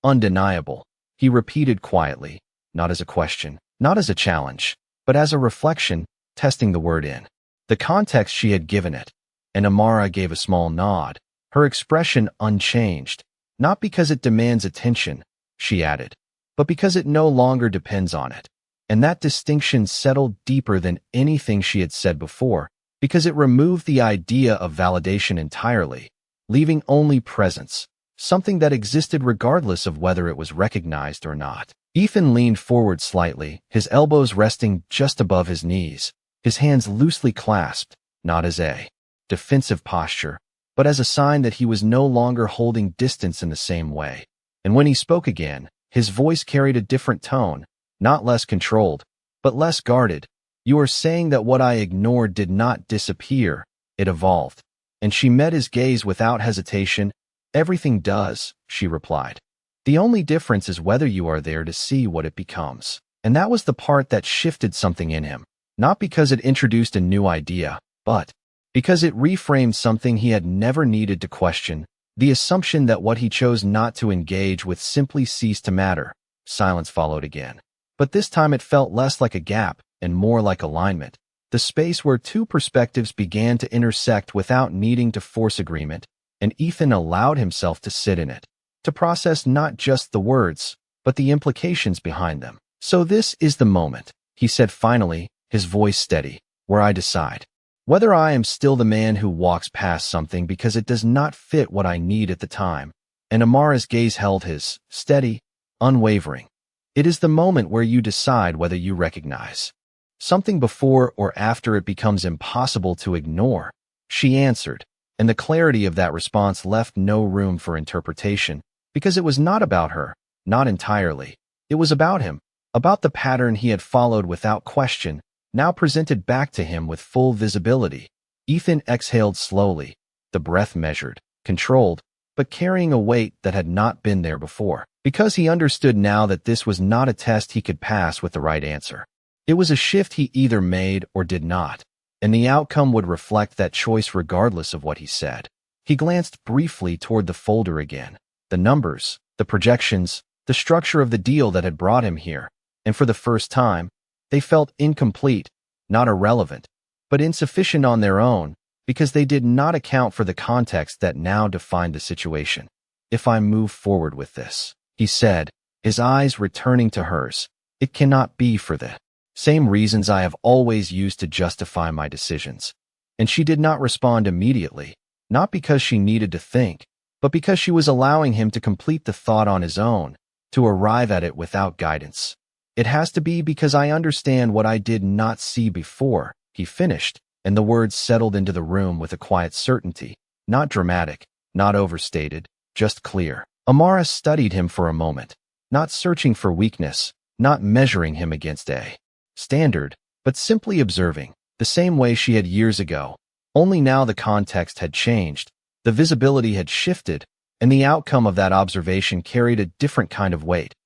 Undeniable, he repeated quietly, not as a question, not as a challenge, but as a reflection, testing the word in the context she had given it. And Amara gave a small nod, her expression unchanged, not because it demands attention, she added, but because it no longer depends on it. And that distinction settled deeper than anything she had said before, because it removed the idea of validation entirely, leaving only presence, something that existed regardless of whether it was recognized or not. Ethan leaned forward slightly, his elbows resting just above his knees, his hands loosely clasped, not as a defensive posture, but as a sign that he was no longer holding distance in the same way. And when he spoke again, his voice carried a different tone, not less controlled, but less guarded. You are saying that what I ignored did not disappear, it evolved. And she met his gaze without hesitation. Everything does, she replied. The only difference is whether you are there to see what it becomes. And that was the part that shifted something in him, not because it introduced a new idea, but because it reframed something he had never needed to question, the assumption that what he chose not to engage with simply ceased to matter. Silence followed again. But this time it felt less like a gap and more like alignment, the space where two perspectives began to intersect without needing to force agreement, and Ethan allowed himself to sit in it, to process not just the words, but the implications behind them. So this is the moment, he said finally, his voice steady, where I decide whether I am still the man who walks past something because it does not fit what I need at the time. And Amara's gaze held his, steady, unwavering. It is the moment where you decide whether you recognize something before or after it becomes impossible to ignore, she answered, and the clarity of that response left no room for interpretation, because it was not about her, not entirely. It was about him, about the pattern he had followed without question, now presented back to him with full visibility. Ethan exhaled slowly, the breath measured, controlled, but carrying a weight that had not been there before, because he understood now that this was not a test he could pass with the right answer. It was a shift he either made or did not, and the outcome would reflect that choice regardless of what he said. He glanced briefly toward the folder again, the numbers, the projections, the structure of the deal that had brought him here, and for the first time, they felt incomplete, not irrelevant, but insufficient on their own, because they did not account for the context that now defined the situation. If I move forward with this, he said, his eyes returning to hers, it cannot be for the same reasons I have always used to justify my decisions. And she did not respond immediately, not because she needed to think, but because she was allowing him to complete the thought on his own, to arrive at it without guidance. It has to be because I understand what I did not see before, he finished, and the words settled into the room with a quiet certainty, not dramatic, not overstated, just clear. Amara studied him for a moment, not searching for weakness, not measuring him against a standard, but simply observing, the same way she had years ago. Only now the context had changed, the visibility had shifted, and the outcome of that observation carried a different kind of weight.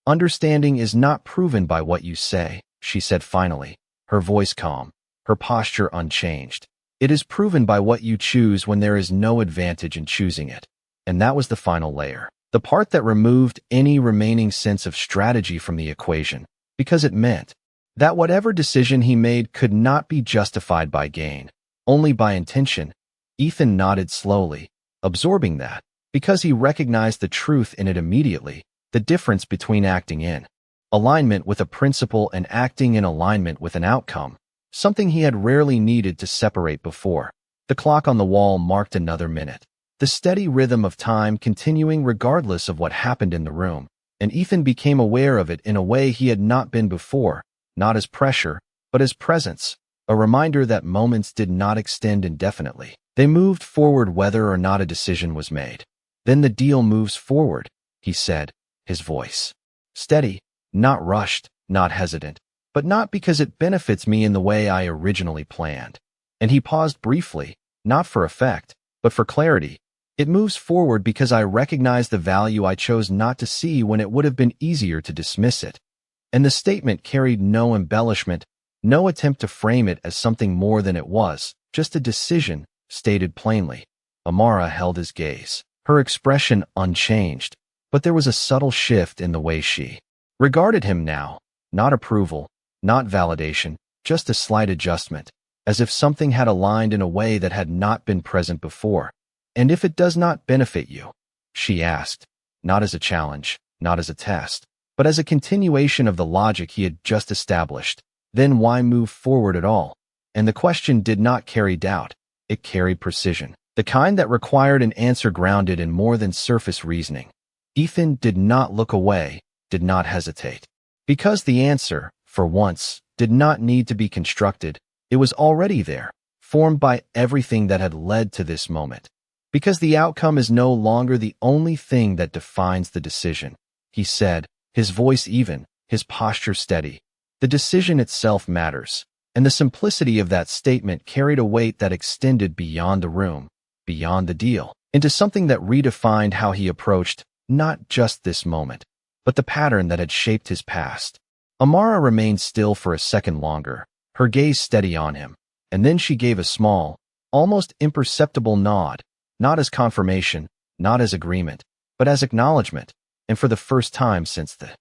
Understanding is not proven by what you say, she said finally, her voice calm, her posture unchanged. It is proven by what you choose when there is no advantage in choosing it. And that was the final layer, the part that removed any remaining sense of strategy from the equation, because it meant that whatever decision he made could not be justified by gain, only by intention. Ethan nodded slowly, absorbing that, because he recognized the truth in it immediately. The difference between acting in alignment with a principle and acting in alignment with an outcome, something he had rarely needed to separate before. The clock on the wall marked another minute, the steady rhythm of time continuing regardless of what happened in the room, and Ethan became aware of it in a way he had not been before, not as pressure, but as presence, a reminder that moments did not extend indefinitely. They moved forward whether or not a decision was made. Then the deal moves forward, he said, his voice steady, not rushed, not hesitant, but not because it benefits me in the way I originally planned. And he paused briefly, not for effect, but for clarity. It moves forward because I recognize the value I chose not to see when it would have been easier to dismiss it. And the statement carried no embellishment, no attempt to frame it as something more than it was, just a decision, stated plainly. Amara held his gaze, her expression unchanged, but there was a subtle shift in the way she regarded him now. Not approval, not validation, just a slight adjustment, as if something had aligned in a way that had not been present before. And if it does not benefit you, she asked, not as a challenge, not as a test, but as a continuation of the logic he had just established, then why move forward at all? And the question did not carry doubt, it carried precision, the kind that required an answer grounded in more than surface reasoning. Ethan did not look away, did not hesitate. Because the answer, for once, did not need to be constructed, it was already there, formed by everything that had led to this moment. Because the outcome is no longer the only thing that defines the decision, he said, his voice even, his posture steady. The decision itself matters, and the simplicity of that statement carried a weight that extended beyond the room, beyond the deal, into something that redefined how he approached not just this moment, but the pattern that had shaped his past. Amara remained still for a second longer, her gaze steady on him, and then she gave a small, almost imperceptible nod, not as confirmation, not as agreement, but as acknowledgement, and for the first time since the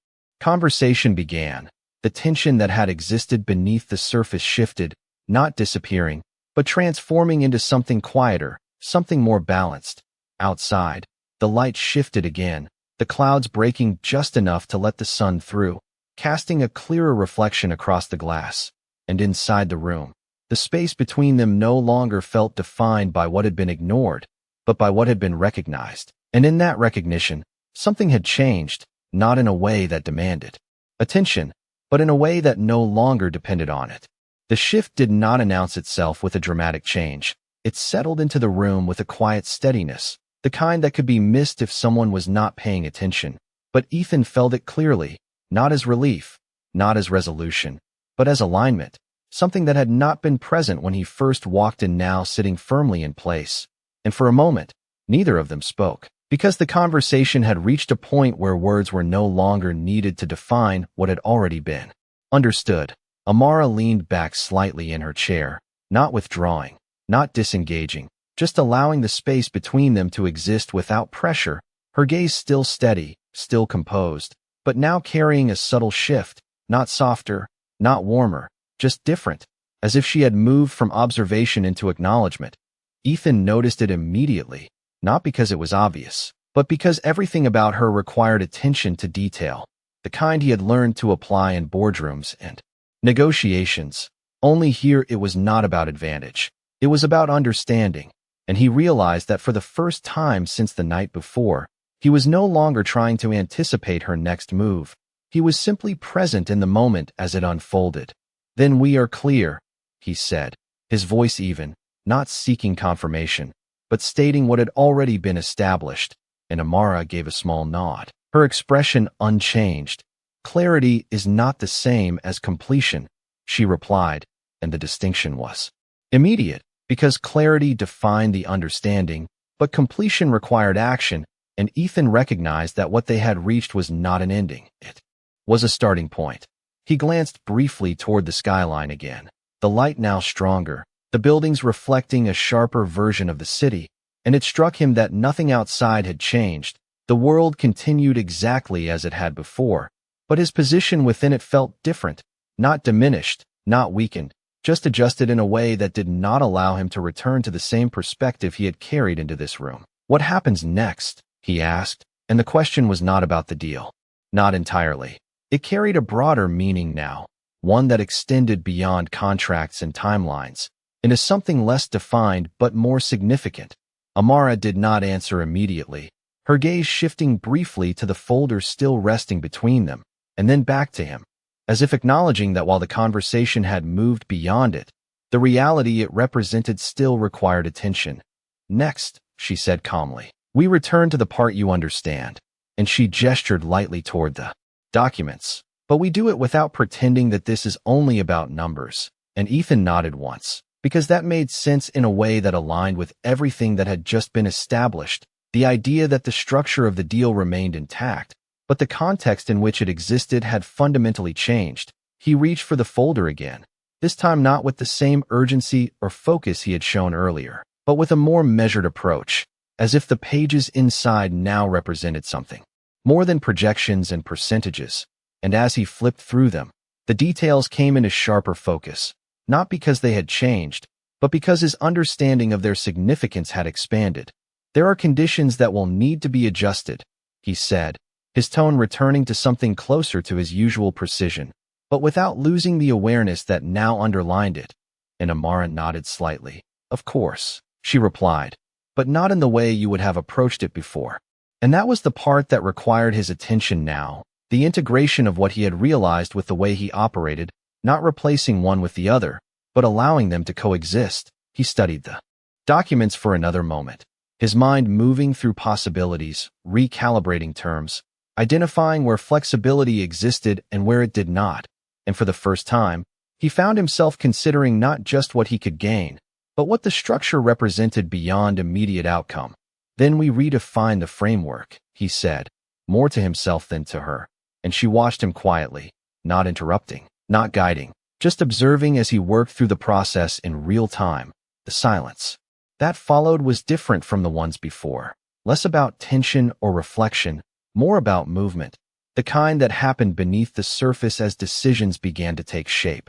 conversation began, the tension that had existed beneath the surface shifted, not disappearing, but transforming into something quieter, something more balanced. Outside, the light shifted again, the clouds breaking just enough to let the sun through, casting a clearer reflection across the glass. And inside the room, the space between them no longer felt defined by what had been ignored, but by what had been recognized. And in that recognition, something had changed, not in a way that demanded attention, but in a way that no longer depended on it. The shift did not announce itself with a dramatic change. It settled into the room with a quiet steadiness, the kind that could be missed if someone was not paying attention. But Ethan felt it clearly, not as relief, not as resolution, but as alignment, something that had not been present when he first walked in, now sitting firmly in place. And for a moment, neither of them spoke, because the conversation had reached a point where words were no longer needed to define what had already been understood. Amara leaned back slightly in her chair, not withdrawing, not disengaging, just allowing the space between them to exist without pressure, her gaze still steady, still composed, but now carrying a subtle shift, not softer, not warmer, just different, as if she had moved from observation into acknowledgement. Ethan noticed it immediately, not because it was obvious, but because everything about her required attention to detail, the kind he had learned to apply in boardrooms and negotiations. Only here it was not about advantage. It was about understanding, and he realized that for the first time since the night before, he was no longer trying to anticipate her next move. He was simply present in the moment as it unfolded. "Then we are clear," he said, his voice even, not seeking confirmation, but stating what had already been established, and Amara gave a small nod, her expression unchanged. "Clarity is not the same as completion," she replied, and the distinction was immediate, because clarity defined the understanding, but completion required action, and Ethan recognized that what they had reached was not an ending. It was a starting point. He glanced briefly toward the skyline again, the light now stronger, the buildings reflecting a sharper version of the city, and it struck him that nothing outside had changed. The world continued exactly as it had before, but his position within it felt different, not diminished, not weakened, just adjusted in a way that did not allow him to return to the same perspective he had carried into this room. "What happens next?" he asked, and the question was not about the deal. Not entirely. It carried a broader meaning now, one that extended beyond contracts and timelines, into something less defined but more significant. Amara did not answer immediately, her gaze shifting briefly to the folder still resting between them, and then back to him, as if acknowledging that while the conversation had moved beyond it, the reality it represented still required attention. "Next," she said calmly, "we return to the part you understand," and she gestured lightly toward the documents. But we do it without pretending that this is only about numbers. And Ethan nodded once, because that made sense in a way that aligned with everything that had just been established. The idea that the structure of the deal remained intact, but the context in which it existed had fundamentally changed. He reached for the folder again, this time not with the same urgency or focus he had shown earlier, but with a more measured approach, as if the pages inside now represented something more than projections and percentages. And as he flipped through them, the details came into sharper focus, not because they had changed, but because his understanding of their significance had expanded. There are conditions that will need to be adjusted, he said, his tone returning to something closer to his usual precision, but without losing the awareness that now underlined it. And Amara nodded slightly. Of course, she replied, but not in the way you would have approached it before. And that was the part that required his attention now, the integration of what he had realized with the way he operated, not replacing one with the other, but allowing them to coexist. He studied the documents for another moment, his mind moving through possibilities, recalibrating terms, identifying where flexibility existed and where it did not. And for the first time, he found himself considering not just what he could gain, but what the structure represented beyond immediate outcome. Then we redefine the framework, he said, more to himself than to her, and she watched him quietly, not interrupting, not guiding, just observing as he worked through the process in real time. The silence that followed was different from the ones before, less about tension or reflection, more about movement, the kind that happened beneath the surface as decisions began to take shape.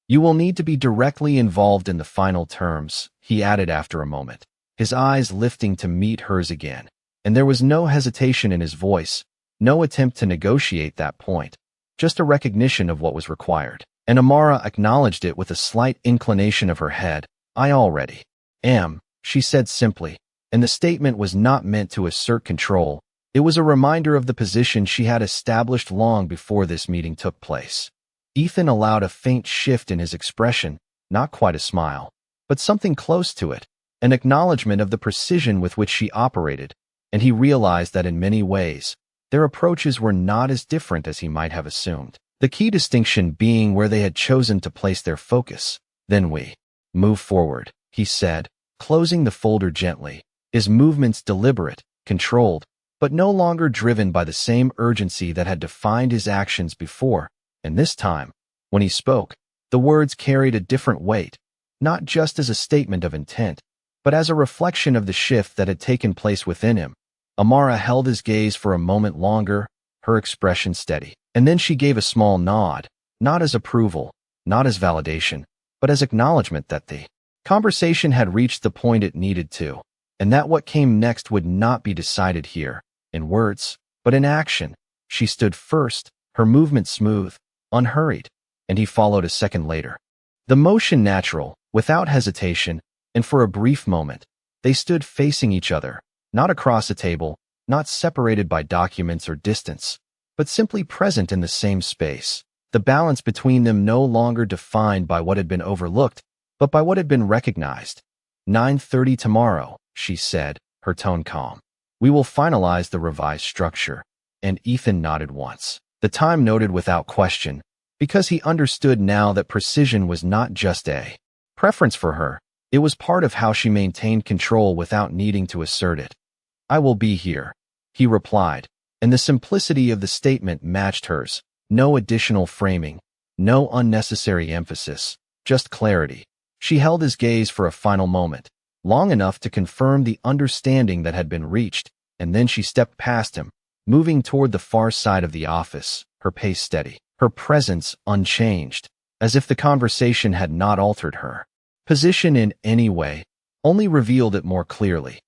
You will need to be directly involved in the final terms, he added after a moment, his eyes lifting to meet hers again, and there was no hesitation in his voice, no attempt to negotiate that point, just a recognition of what was required. And Amara acknowledged it with a slight inclination of her head. I already am, she said simply, and the statement was not meant to assert control. It was a reminder of the position she had established long before this meeting took place. Ethan allowed a faint shift in his expression, not quite a smile, but something close to it, an acknowledgement of the precision with which she operated, and he realized that in many ways, their approaches were not as different as he might have assumed. The key distinction being where they had chosen to place their focus. Then we move forward, he said, closing the folder gently, his movements deliberate, controlled, but no longer driven by the same urgency that had defined his actions before. And this time, when he spoke, the words carried a different weight, not just as a statement of intent, but as a reflection of the shift that had taken place within him. Amara held his gaze for a moment longer, her expression steady. And then she gave a small nod, not as approval, not as validation, but as acknowledgement that the conversation had reached the point it needed to, and that what came next would not be decided here, in words, but in action. She stood first, her movement smooth, unhurried, and he followed a second later. The motion natural, without hesitation, and for a brief moment, they stood facing each other, not across a table, not separated by documents or distance, but simply present in the same space, the balance between them no longer defined by what had been overlooked, but by what had been recognized. 9:30 tomorrow, she said, her tone calm. We will finalize the revised structure. And Ethan nodded once, the time noted without question, because he understood now that precision was not just a preference for her, it was part of how she maintained control without needing to assert it. I will be here, he replied, and the simplicity of the statement matched hers. No additional framing, no unnecessary emphasis, just clarity. She held his gaze for a final moment, long enough to confirm the understanding that had been reached, and then she stepped past him, moving toward the far side of the office, her pace steady, her presence unchanged, as if the conversation had not altered her position in any way, only revealed it more clearly.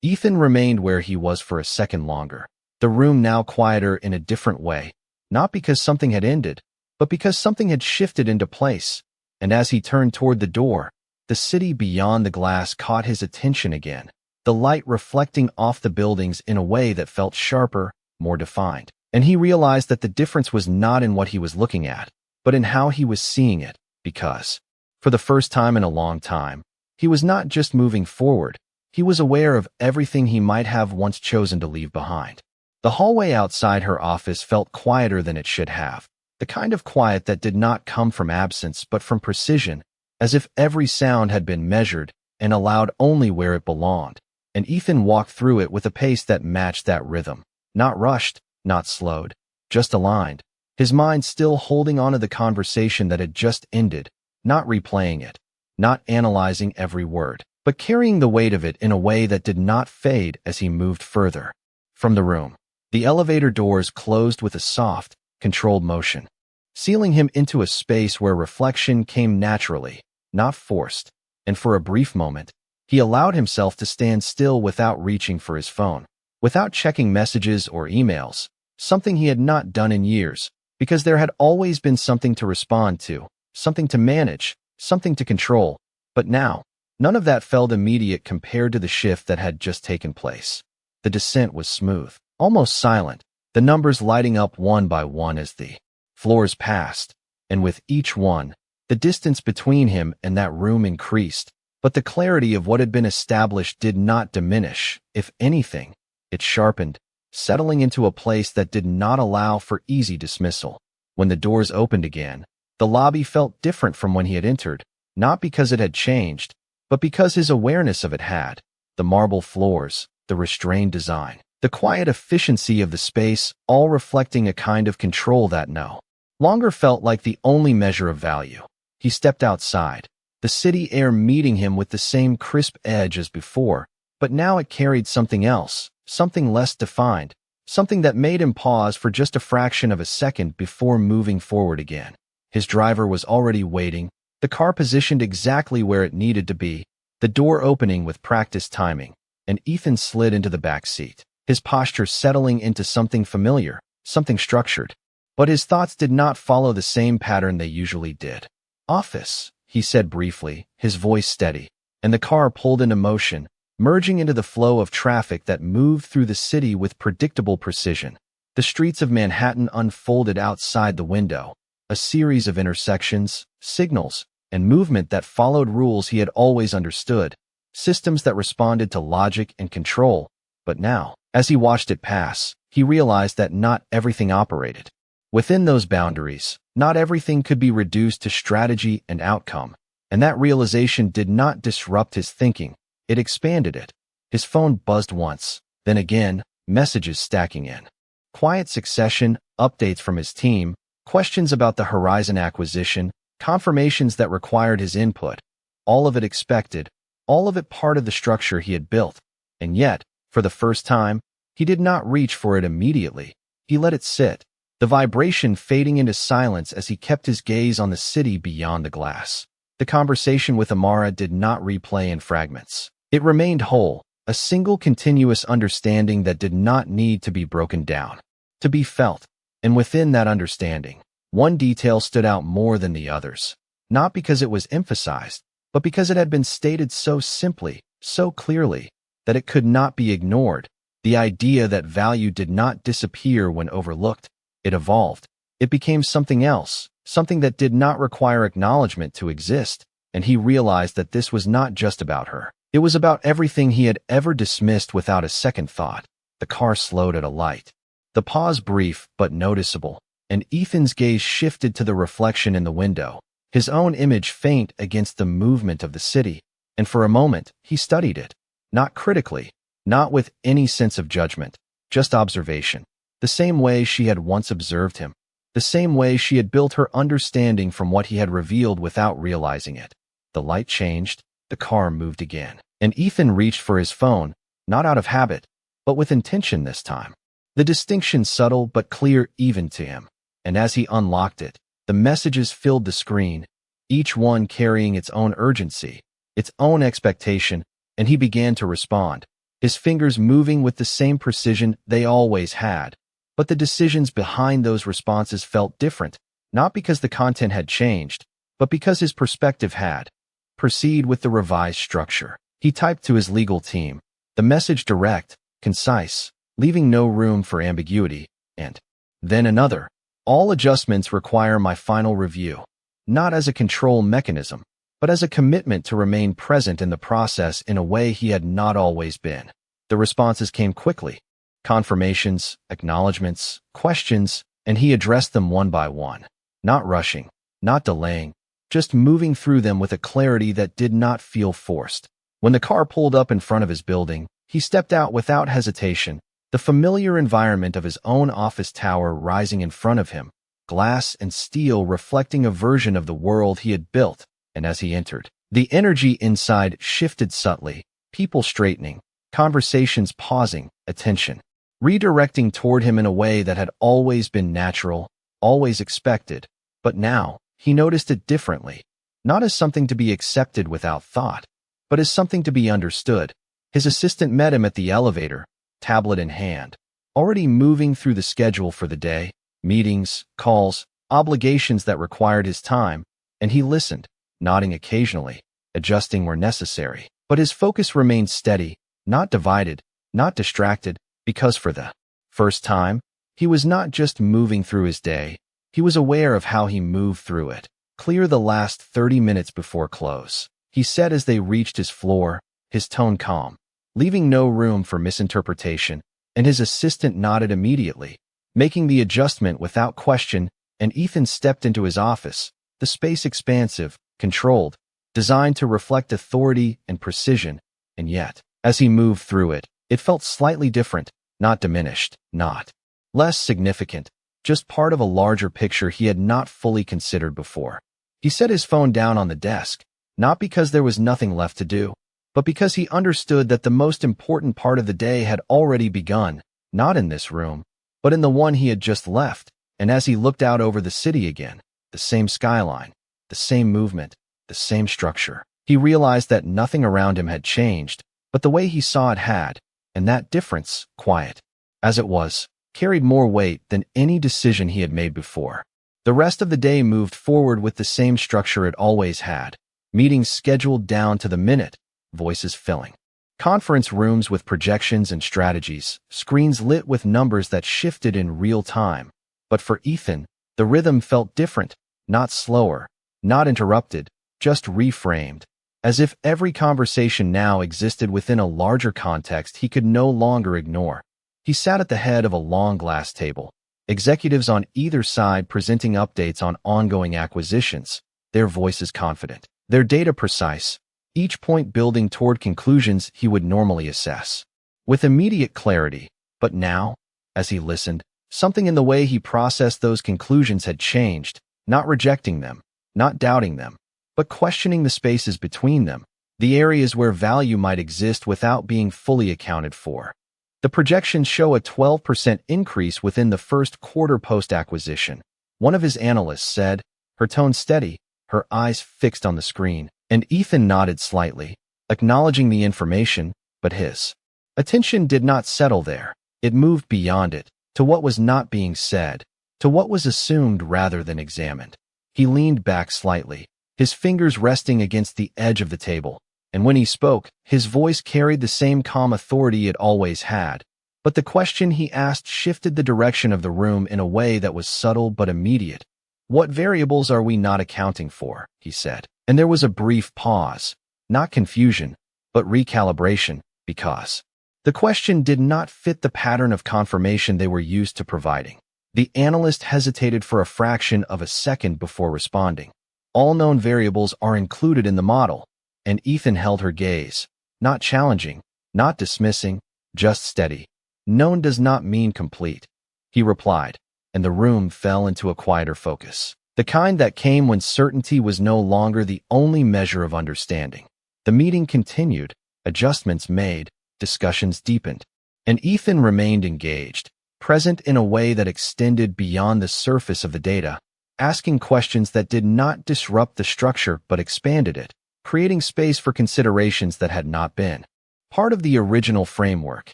Ethan remained where he was for a second longer, the room now quieter in a different way, not because something had ended, but because something had shifted into place. And as he turned toward the door, the city beyond the glass caught his attention again, the light reflecting off the buildings in a way that felt sharper, more defined. And he realized that the difference was not in what he was looking at, but in how he was seeing it, because, for the first time in a long time, he was not just moving forward, he was aware of everything he might have once chosen to leave behind. The hallway outside her office felt quieter than it should have, The kind of quiet that did not come from absence but from precision, as if every sound had been measured and allowed only where it belonged. And Ethan walked through it with a pace that matched that rhythm. Not rushed, not slowed, just aligned. His mind still holding onto the conversation that had just ended, not replaying it, not analyzing every word, but carrying the weight of it in a way that did not fade as he moved further from the room. The elevator doors closed with a soft, controlled motion, sealing him into a space where reflection came naturally, not forced. And for a brief moment, he allowed himself to stand still without reaching for his phone, without checking messages or emails, something he had not done in years, because there had always been something to respond to, something to manage, something to control. But now, none of that felt immediate compared to the shift that had just taken place. The descent was smooth, almost silent, the numbers lighting up one by one as the floors passed, and with each one, the distance between him and that room increased, but the clarity of what had been established did not diminish. If anything, it sharpened, settling into a place that did not allow for easy dismissal. When the doors opened again, the lobby felt different from when he had entered, not because it had changed, but because his awareness of it had. The marble floors, the restrained design, the quiet efficiency of the space, all reflecting a kind of control that no longer felt like the only measure of value. He stepped outside, the city air meeting him with the same crisp edge as before, but now it carried something else, something less defined, something that made him pause for just a fraction of a second before moving forward again. His driver was already waiting, the car positioned exactly where it needed to be, the door opening with practiced timing, and Ethan slid into the back seat, his posture settling into something familiar, something structured. But his thoughts did not follow the same pattern they usually did. "Office," he said briefly, his voice steady, and the car pulled into motion, merging into the flow of traffic that moved through the city with predictable precision. The streets of Manhattan unfolded outside the window, a series of intersections, signals, and movement that followed rules he had always understood, systems that responded to logic and control. But now, as he watched it pass, he realized that not everything operated within those boundaries. Not everything could be reduced to strategy and outcome, and that realization did not disrupt his thinking, it expanded it. His phone buzzed once, then again, messages stacking in quiet succession, updates from his team, questions about the Horizon acquisition, confirmations that required his input, all of it expected, all of it part of the structure he had built. And yet, for the first time, he did not reach for it immediately. He let it sit, the vibration fading into silence as he kept his gaze on the city beyond the glass. The conversation with Amara did not replay in fragments. It remained whole, a single continuous understanding that did not need to be broken down, to be felt. And within that understanding, one detail stood out more than the others, not because it was emphasized, but because it had been stated so simply, so clearly, that it could not be ignored. The idea that value did not disappear when overlooked. It evolved. It became something else, something that did not require acknowledgement to exist, and he realized that this was not just about her. It was about everything he had ever dismissed without a second thought. The car slowed at a light. The pause brief but noticeable, and Ethan's gaze shifted to the reflection in the window, his own image faint against the movement of the city, and for a moment he studied it, not critically, not with any sense of judgment, just observation. The same way she had once observed him, the same way she had built her understanding from what he had revealed without realizing it. The light changed, the car moved again, and Ethan reached for his phone, not out of habit, but with intention this time. The distinction subtle but clear even to him, and as he unlocked it, the messages filled the screen, each one carrying its own urgency, its own expectation, and he began to respond, his fingers moving with the same precision they always had. But the decisions behind those responses felt different, not because the content had changed, but because his perspective had. Proceed with the revised structure. He typed to his legal team, the message direct, concise, leaving no room for ambiguity, and then another. All adjustments require my final review, not as a control mechanism, but as a commitment to remain present in the process in a way he had not always been. The responses came quickly. Confirmations, acknowledgments, questions, and he addressed them one by one, not rushing, not delaying, just moving through them with a clarity that did not feel forced. When the car pulled up in front of his building, he stepped out without hesitation, the familiar environment of his own office tower rising in front of him, glass and steel reflecting a version of the world he had built. And as he entered, the energy inside shifted subtly, people straightening, conversations pausing, attention redirecting toward him in a way that had always been natural, always expected. But now, he noticed it differently, not as something to be accepted without thought, but as something to be understood. His assistant met him at the elevator, tablet in hand, already moving through the schedule for the day, meetings, calls, obligations that required his time, and he listened, nodding occasionally, adjusting where necessary. But his focus remained steady, not divided, not distracted, because for the first time, he was not just moving through his day, he was aware of how he moved through it. Clear the last 30 minutes before close, he said as they reached his floor, his tone calm, leaving no room for misinterpretation, and his assistant nodded immediately, making the adjustment without question, and Ethan stepped into his office, the space expansive, controlled, designed to reflect authority and precision, and yet, as he moved through it, it felt slightly different, not diminished, not less significant, just part of a larger picture he had not fully considered before. He set his phone down on the desk, not because there was nothing left to do, but because he understood that the most important part of the day had already begun, not in this room, but in the one he had just left. And as he looked out over the city again, the same skyline, the same movement, the same structure, he realized that nothing around him had changed, but the way he saw it had, and that difference, quiet as it was, carried more weight than any decision he had made before. The rest of the day moved forward with the same structure it always had, meetings scheduled down to the minute, voices filling conference rooms with projections and strategies, screens lit with numbers that shifted in real time. But for Ethan, the rhythm felt different, not slower, not interrupted, just reframed, as if every conversation now existed within a larger context he could no longer ignore. He sat at the head of a long glass table, executives on either side presenting updates on ongoing acquisitions, their voices confident, their data precise, each point building toward conclusions he would normally assess with immediate clarity. But now, as he listened, something in the way he processed those conclusions had changed, not rejecting them, not doubting them, but questioning the spaces between them, the areas where value might exist without being fully accounted for. The projections show a 12% increase within the first quarter post-acquisition, one of his analysts said, her tone steady, her eyes fixed on the screen, and Ethan nodded slightly, acknowledging the information, but his attention did not settle there. It moved beyond it, to what was not being said, to what was assumed rather than examined. He leaned back slightly, his fingers resting against the edge of the table, and when he spoke, his voice carried the same calm authority it always had. But the question he asked shifted the direction of the room in a way that was subtle but immediate. "What variables are we not accounting for?" he said. And there was a brief pause, not confusion, but recalibration, because the question did not fit the pattern of confirmation they were used to providing. The analyst hesitated for a fraction of a second before responding. "All known variables are included in the model," and Ethan held her gaze, not challenging, not dismissing, just steady. "Known does not mean complete," he replied, and the room fell into a quieter focus, the kind that came when certainty was no longer the only measure of understanding. The meeting continued, adjustments made, discussions deepened, and Ethan remained engaged, present in a way that extended beyond the surface of the data, asking questions that did not disrupt the structure but expanded it, creating space for considerations that had not been part of the original framework.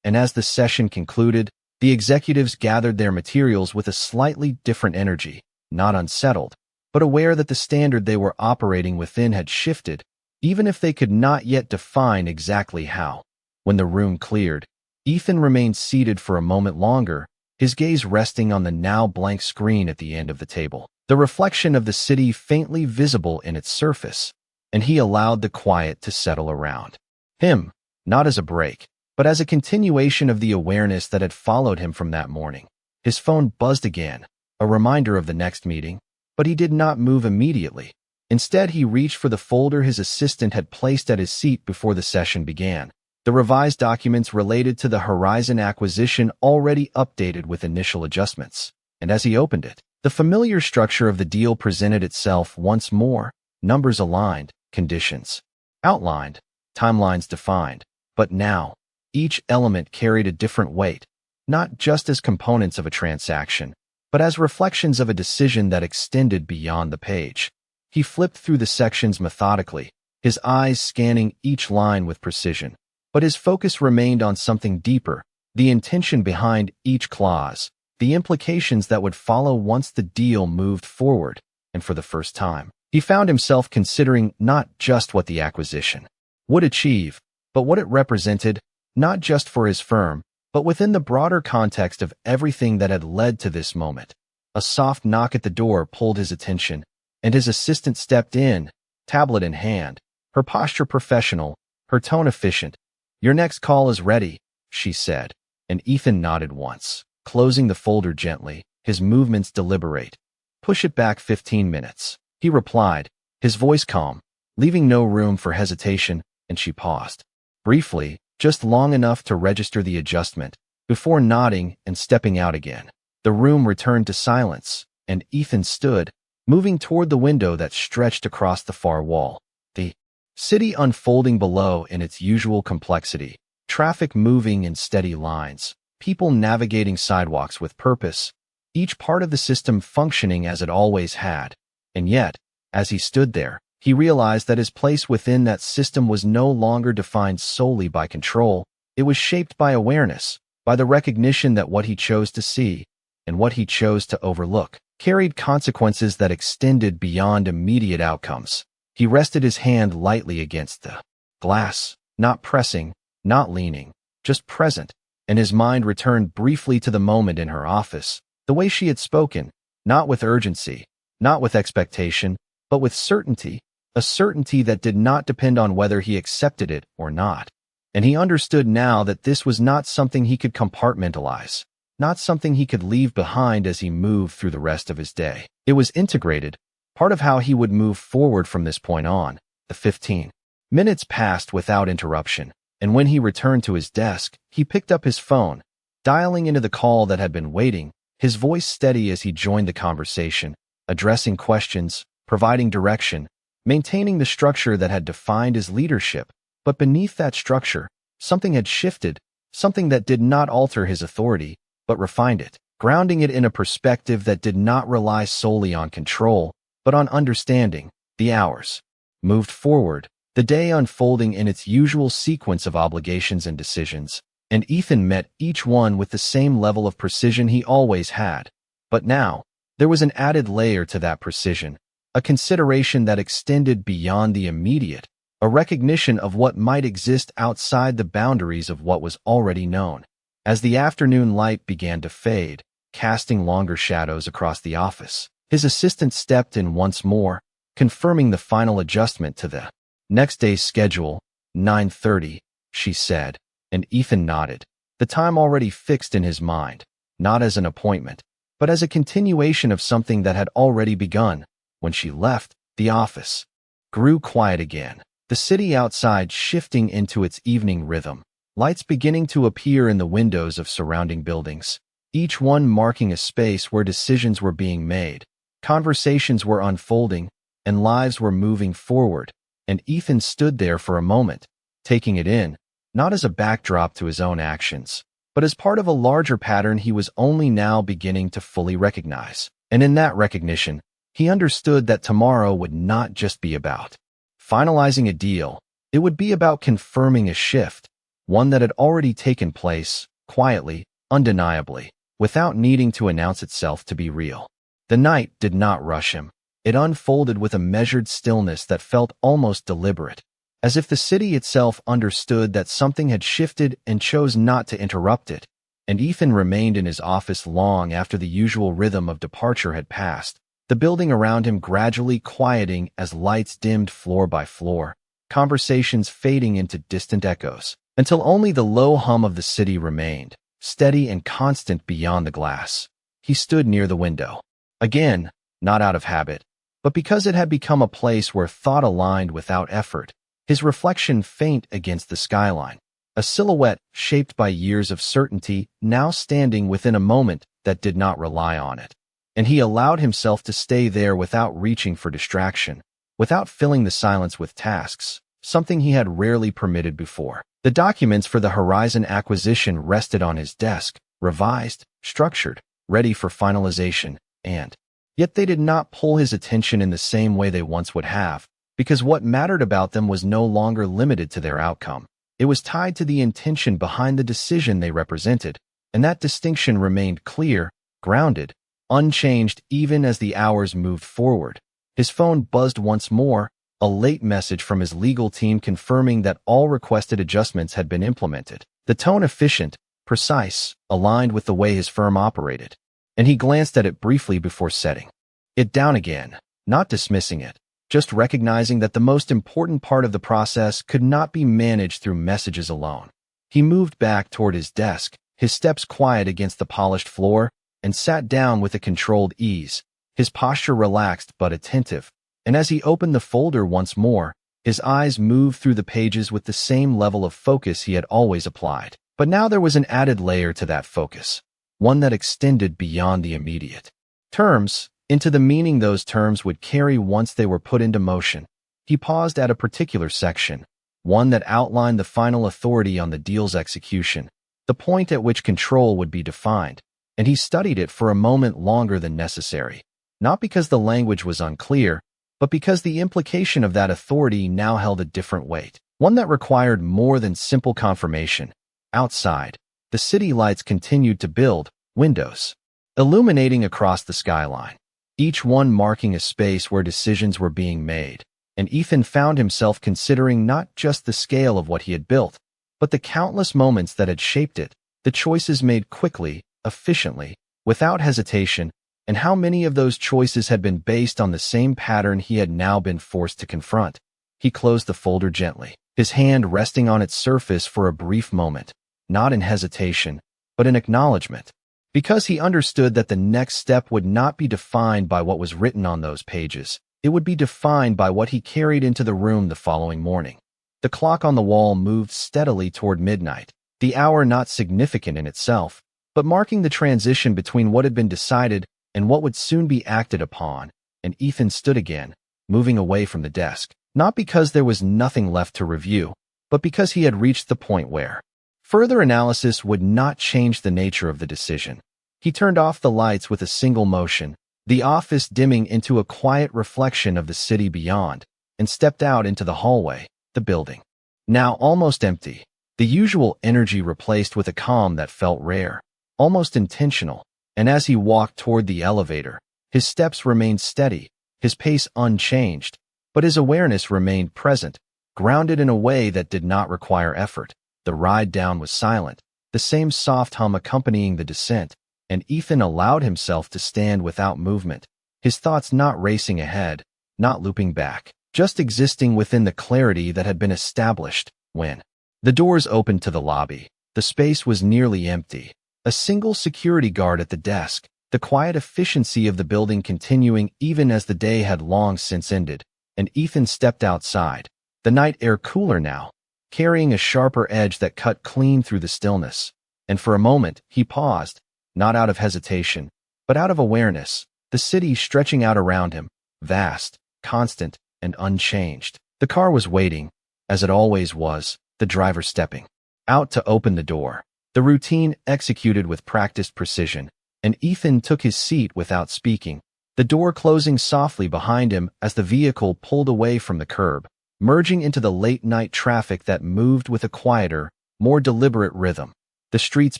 And as the session concluded, the executives gathered their materials with a slightly different energy, not unsettled, but aware that the standard they were operating within had shifted, even if they could not yet define exactly how. When the room cleared, Ethan remained seated for a moment longer, his gaze resting on the now blank screen at the end of the table, the reflection of the city faintly visible in its surface, and he allowed the quiet to settle around him, not as a break, but as a continuation of the awareness that had followed him from that morning. His phone buzzed again, a reminder of the next meeting, but he did not move immediately. Instead, he reached for the folder his assistant had placed at his seat before the session began. The revised documents related to the Horizon acquisition already updated with initial adjustments. And as he opened it, the familiar structure of the deal presented itself once more. Numbers aligned, conditions outlined, timelines defined. But now, each element carried a different weight, not just as components of a transaction, but as reflections of a decision that extended beyond the page. He flipped through the sections methodically, his eyes scanning each line with precision. But his focus remained on something deeper, the intention behind each clause, the implications that would follow once the deal moved forward. And for the first time, he found himself considering not just what the acquisition would achieve, but what it represented, not just for his firm, but within the broader context of everything that had led to this moment. A soft knock at the door pulled his attention, and his assistant stepped in, tablet in hand, her posture professional, her tone efficient. "Your next call is ready," she said, and Ethan nodded once, closing the folder gently, his movements deliberate. "Push it back 15 minutes, he replied, his voice calm, leaving no room for hesitation, and she paused. Briefly, just long enough to register the adjustment, before nodding and stepping out again. The room returned to silence, and Ethan stood, moving toward the window that stretched across the far wall. The city unfolding below in its usual complexity, traffic moving in steady lines, people navigating sidewalks with purpose, each part of the system functioning as it always had. And yet, as he stood there, he realized that his place within that system was no longer defined solely by control. It was shaped by awareness, by the recognition that what he chose to see, and what he chose to overlook, carried consequences that extended beyond immediate outcomes. He rested his hand lightly against the glass, not pressing, not leaning, just present, and his mind returned briefly to the moment in her office, the way she had spoken, not with urgency, not with expectation, but with certainty, a certainty that did not depend on whether he accepted it or not. And he understood now that this was not something he could compartmentalize, not something he could leave behind as he moved through the rest of his day. It was integrated, part of how he would move forward from this point on. The 15 minutes passed without interruption, and when he returned to his desk, he picked up his phone, dialing into the call that had been waiting, his voice steady as he joined the conversation, addressing questions, providing direction, maintaining the structure that had defined his leadership. But beneath that structure, something had shifted, something that did not alter his authority, but refined it, grounding it in a perspective that did not rely solely on control, but on understanding. The hours moved forward, the day unfolding in its usual sequence of obligations and decisions, and Ethan met each one with the same level of precision he always had. But now, there was an added layer to that precision, a consideration that extended beyond the immediate, a recognition of what might exist outside the boundaries of what was already known. As the afternoon light began to fade, casting longer shadows across the office, his assistant stepped in once more, confirming the final adjustment to the next day's schedule. 9:30, she said, and Ethan nodded, the time already fixed in his mind, not as an appointment, but as a continuation of something that had already begun. When she left, the office grew quiet again, the city outside shifting into its evening rhythm, lights beginning to appear in the windows of surrounding buildings, each one marking a space where decisions were being made, conversations were unfolding, and lives were moving forward. And Ethan stood there for a moment, taking it in, not as a backdrop to his own actions, but as part of a larger pattern he was only now beginning to fully recognize. And in that recognition, he understood that tomorrow would not just be about finalizing a deal. It would be about confirming a shift, one that had already taken place, quietly, undeniably, without needing to announce itself to be real. The night did not rush him. It unfolded with a measured stillness that felt almost deliberate, as if the city itself understood that something had shifted and chose not to interrupt it. And Ethan remained in his office long after the usual rhythm of departure had passed, the building around him gradually quieting as lights dimmed floor by floor, conversations fading into distant echoes, until only the low hum of the city remained, steady and constant beyond the glass. he stood near the window. Again, not out of habit, but because it had become a place where thought aligned without effort, his reflection faint against the skyline, a silhouette shaped by years of certainty now standing within a moment that did not rely on it. And he allowed himself to stay there without reaching for distraction, without filling the silence with tasks, something he had rarely permitted before. The documents for the Horizon acquisition rested on his desk, revised, structured, ready for finalization, and yet they did not pull his attention in the same way they once would have, because what mattered about them was no longer limited to their outcome. It was tied to the intention behind the decision they represented, and that distinction remained clear, grounded, unchanged even as the hours moved forward. His phone buzzed once more, a late message from his legal team confirming that all requested adjustments had been implemented. The tone efficient, precise, aligned with the way his firm operated, and he glanced at it briefly before setting it down again, not dismissing it, just recognizing that the most important part of the process could not be managed through messages alone. He moved back toward his desk, his steps quiet against the polished floor, and sat down with a controlled ease, his posture relaxed but attentive. And as he opened the folder once more, his eyes moved through the pages with the same level of focus he had always applied. But now there was an added layer to that focus, one that extended beyond the immediate terms, into the meaning those terms would carry once they were put into motion. He paused at a particular section, one that outlined the final authority on the deal's execution, the point at which control would be defined, and he studied it for a moment longer than necessary, not because the language was unclear, but because the implication of that authority now held a different weight, one that required more than simple confirmation. Outside, the city lights continued to build, windows illuminating across the skyline, each one marking a space where decisions were being made, and Ethan found himself considering not just the scale of what he had built, but the countless moments that had shaped it, the choices made quickly, efficiently, without hesitation, and how many of those choices had been based on the same pattern he had now been forced to confront. He closed the folder gently, his hand resting on its surface for a brief moment, not in hesitation, but in acknowledgement, because he understood that the next step would not be defined by what was written on those pages. It would be defined by what he carried into the room the following morning. The clock on the wall moved steadily toward midnight, the hour not significant in itself, but marking the transition between what had been decided and what would soon be acted upon, and Ethan stood again, moving away from the desk, not because there was nothing left to review, but because he had reached the point where further analysis would not change the nature of the decision. He turned off the lights with a single motion, the office dimming into a quiet reflection of the city beyond, and stepped out into the hallway, the building, now almost empty, the usual energy replaced with a calm that felt rare, almost intentional. And as he walked toward the elevator, his steps remained steady, his pace unchanged, but his awareness remained present, grounded in a way that did not require effort. The ride down was silent, the same soft hum accompanying the descent, and Ethan allowed himself to stand without movement, his thoughts not racing ahead, not looping back, just existing within the clarity that had been established. When the doors opened to the lobby, the space was nearly empty. A single security guard at the desk, the quiet efficiency of the building continuing even as the day had long since ended, and Ethan stepped outside, the night air cooler now, carrying a sharper edge that cut clean through the stillness. And for a moment, he paused, not out of hesitation, but out of awareness, the city stretching out around him, vast, constant, and unchanged. The car was waiting, as it always was, the driver stepping out to open the door. The routine executed with practiced precision, and Ethan took his seat without speaking, the door closing softly behind him as the vehicle pulled away from the curb, merging into the late-night traffic that moved with a quieter, more deliberate rhythm. The streets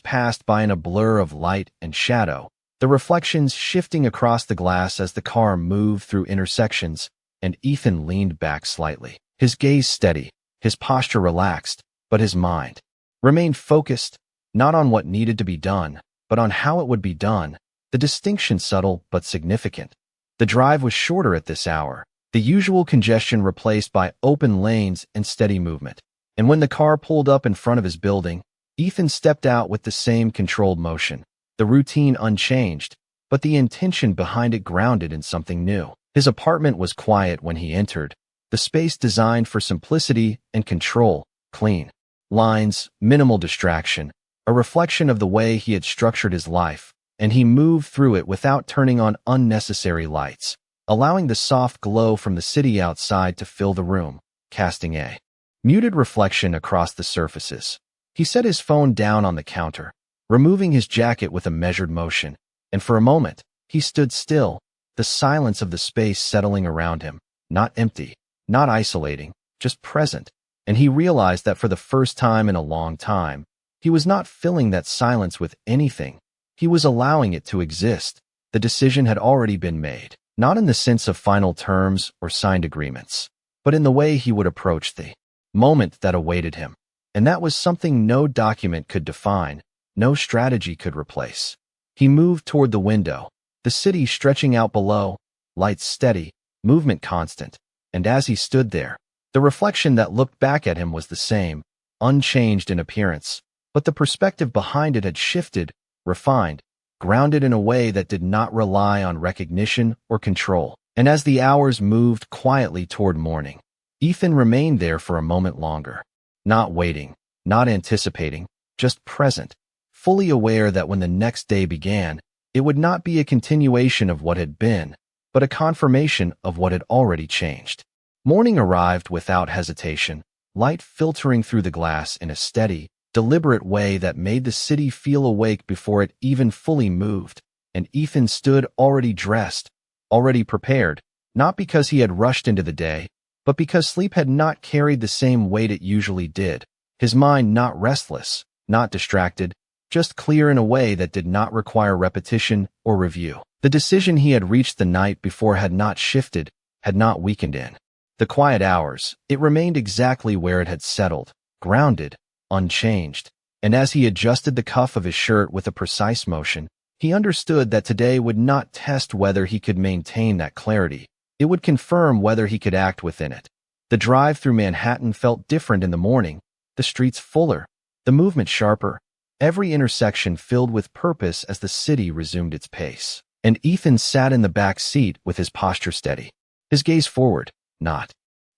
passed by in a blur of light and shadow, the reflections shifting across the glass as the car moved through intersections, and Ethan leaned back slightly, his gaze steady, his posture relaxed, but his mind remained focused, not on what needed to be done, but on how it would be done, the distinction subtle but significant. The drive was shorter at this hour, the usual congestion replaced by open lanes and steady movement. And when the car pulled up in front of his building, Ethan stepped out with the same controlled motion, the routine unchanged, but the intention behind it grounded in something new. His apartment was quiet when he entered, the space designed for simplicity and control, clean lines, minimal distraction, a reflection of the way he had structured his life, and he moved through it without turning on unnecessary lights, allowing the soft glow from the city outside to fill the room, casting a muted reflection across the surfaces. He set his phone down on the counter, removing his jacket with a measured motion, and for a moment, he stood still, the silence of the space settling around him, not empty, not isolating, just present, and he realized that for the first time in a long time, he was not filling that silence with anything. He was allowing it to exist. The decision had already been made, not in the sense of final terms or signed agreements, but in the way he would approach the moment that awaited him. And that was something no document could define, no strategy could replace. He moved toward the window, the city stretching out below, lights steady, movement constant, and as he stood there, the reflection that looked back at him was the same, unchanged in appearance, but the perspective behind it had shifted, refined, grounded in a way that did not rely on recognition or control. And as the hours moved quietly toward morning, Ethan remained there for a moment longer, not waiting, not anticipating, just present, fully aware that when the next day began, it would not be a continuation of what had been, but a confirmation of what had already changed. Morning arrived without hesitation, light filtering through the glass in a steady, deliberate way that made the city feel awake before it even fully moved, and Ethan stood already dressed, already prepared, not because he had rushed into the day, but because sleep had not carried the same weight it usually did, his mind not restless, not distracted, just clear in a way that did not require repetition or review. The decision he had reached the night before had not shifted, had not weakened in the quiet hours. It remained exactly where it had settled, grounded, unchanged. And as he adjusted the cuff of his shirt with a precise motion, he understood that today would not test whether he could maintain that clarity. It would confirm whether he could act within it. The drive through Manhattan felt different in the morning, the streets fuller, the movement sharper, every intersection filled with purpose as the city resumed its pace. And Ethan sat in the back seat with his posture steady, his gaze forward, not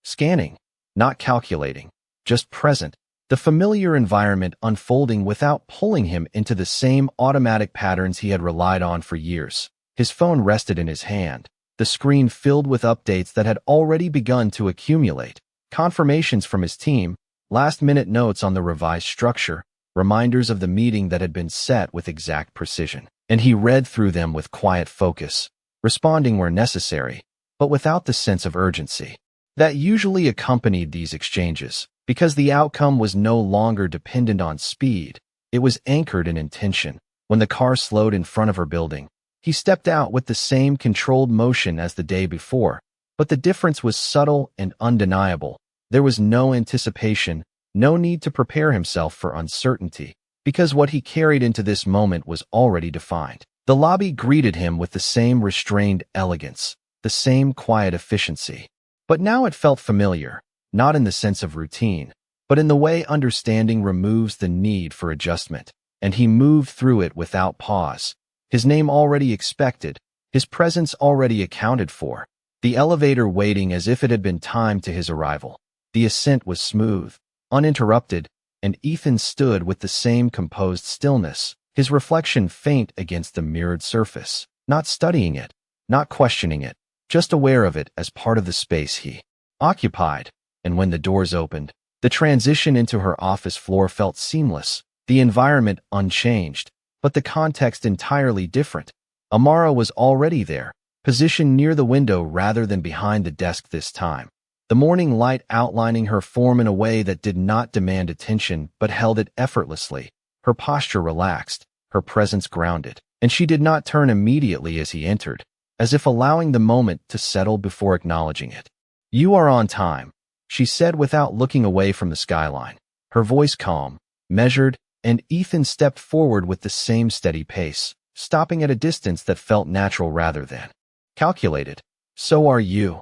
scanning, not calculating, just present, the familiar environment unfolding without pulling him into the same automatic patterns he had relied on for years. His phone rested in his hand, the screen filled with updates that had already begun to accumulate, confirmations from his team, last-minute notes on the revised structure, reminders of the meeting that had been set with exact precision. And he read through them with quiet focus, responding where necessary, but without the sense of urgency that usually accompanied these exchanges, because the outcome was no longer dependent on speed. It was anchored in intention. When the car slowed in front of her building, he stepped out with the same controlled motion as the day before, but the difference was subtle and undeniable. There was no anticipation, no need to prepare himself for uncertainty, because what he carried into this moment was already defined. The lobby greeted him with the same restrained elegance, the same quiet efficiency. But now it felt familiar, not in the sense of routine, but in the way understanding removes the need for adjustment. And he moved through it without pause, his name already expected, his presence already accounted for, the elevator waiting as if it had been timed to his arrival. The ascent was smooth, uninterrupted, and Ethan stood with the same composed stillness, his reflection faint against the mirrored surface, not studying it, not questioning it, just aware of it as part of the space he occupied. And when the doors opened, the transition into her office floor felt seamless, the environment unchanged, but the context entirely different. Amara was already there, positioned near the window rather than behind the desk this time, the morning light outlining her form in a way that did not demand attention but held it effortlessly, her posture relaxed, her presence grounded, and she did not turn immediately as he entered, as if allowing the moment to settle before acknowledging it. "You are on time," she said without looking away from the skyline, her voice calm, measured, and Ethan stepped forward with the same steady pace, stopping at a distance that felt natural rather than calculated. "So are you,"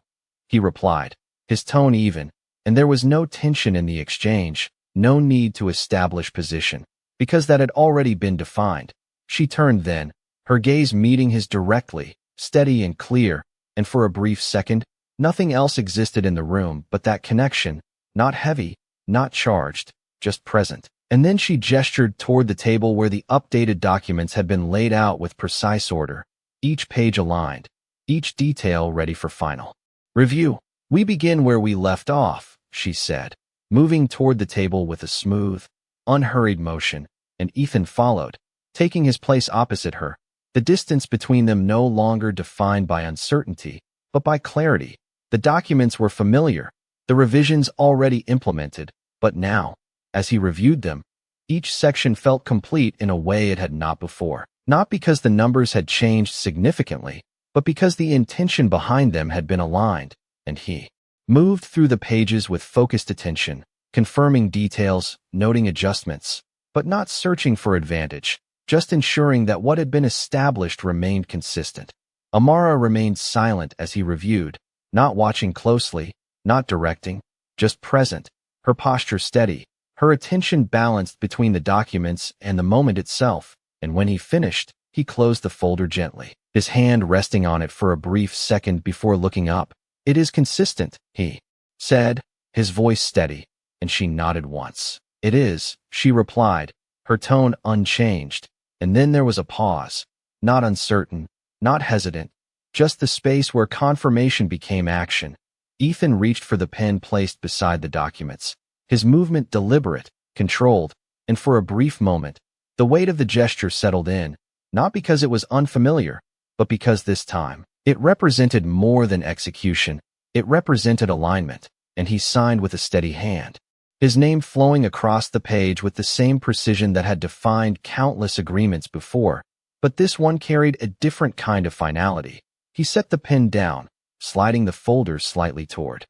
he replied, his tone even, and there was no tension in the exchange, no need to establish position, because that had already been defined. She turned then, her gaze meeting his directly, steady and clear, and for a brief second, nothing else existed in the room but that connection, not heavy, not charged, just present. And then she gestured toward the table where the updated documents had been laid out with precise order, each page aligned, each detail ready for final review. "We begin where we left off," she said, moving toward the table with a smooth, unhurried motion, and Ethan followed, taking his place opposite her, the distance between them no longer defined by uncertainty, but by clarity. The documents were familiar, the revisions already implemented, but now, as he reviewed them, each section felt complete in a way it had not before. Not because the numbers had changed significantly, but because the intention behind them had been aligned, and he moved through the pages with focused attention, confirming details, noting adjustments, but not searching for advantage, just ensuring that what had been established remained consistent. Amara remained silent as he reviewed, not watching closely, not directing, just present, her posture steady, her attention balanced between the documents and the moment itself, and when he finished, he closed the folder gently, his hand resting on it for a brief second before looking up. "It is consistent," he said, his voice steady, and she nodded once. "It is," she replied, her tone unchanged, and then there was a pause, not uncertain, not hesitant, just the space where confirmation became action. Ethan reached for the pen placed beside the documents, his movement deliberate, controlled, and for a brief moment, the weight of the gesture settled in, not because it was unfamiliar, but because this time, it represented more than execution, it represented alignment, and he signed with a steady hand, his name flowing across the page with the same precision that had defined countless agreements before, but this one carried a different kind of finality. He set the pen down, sliding the folder slightly toward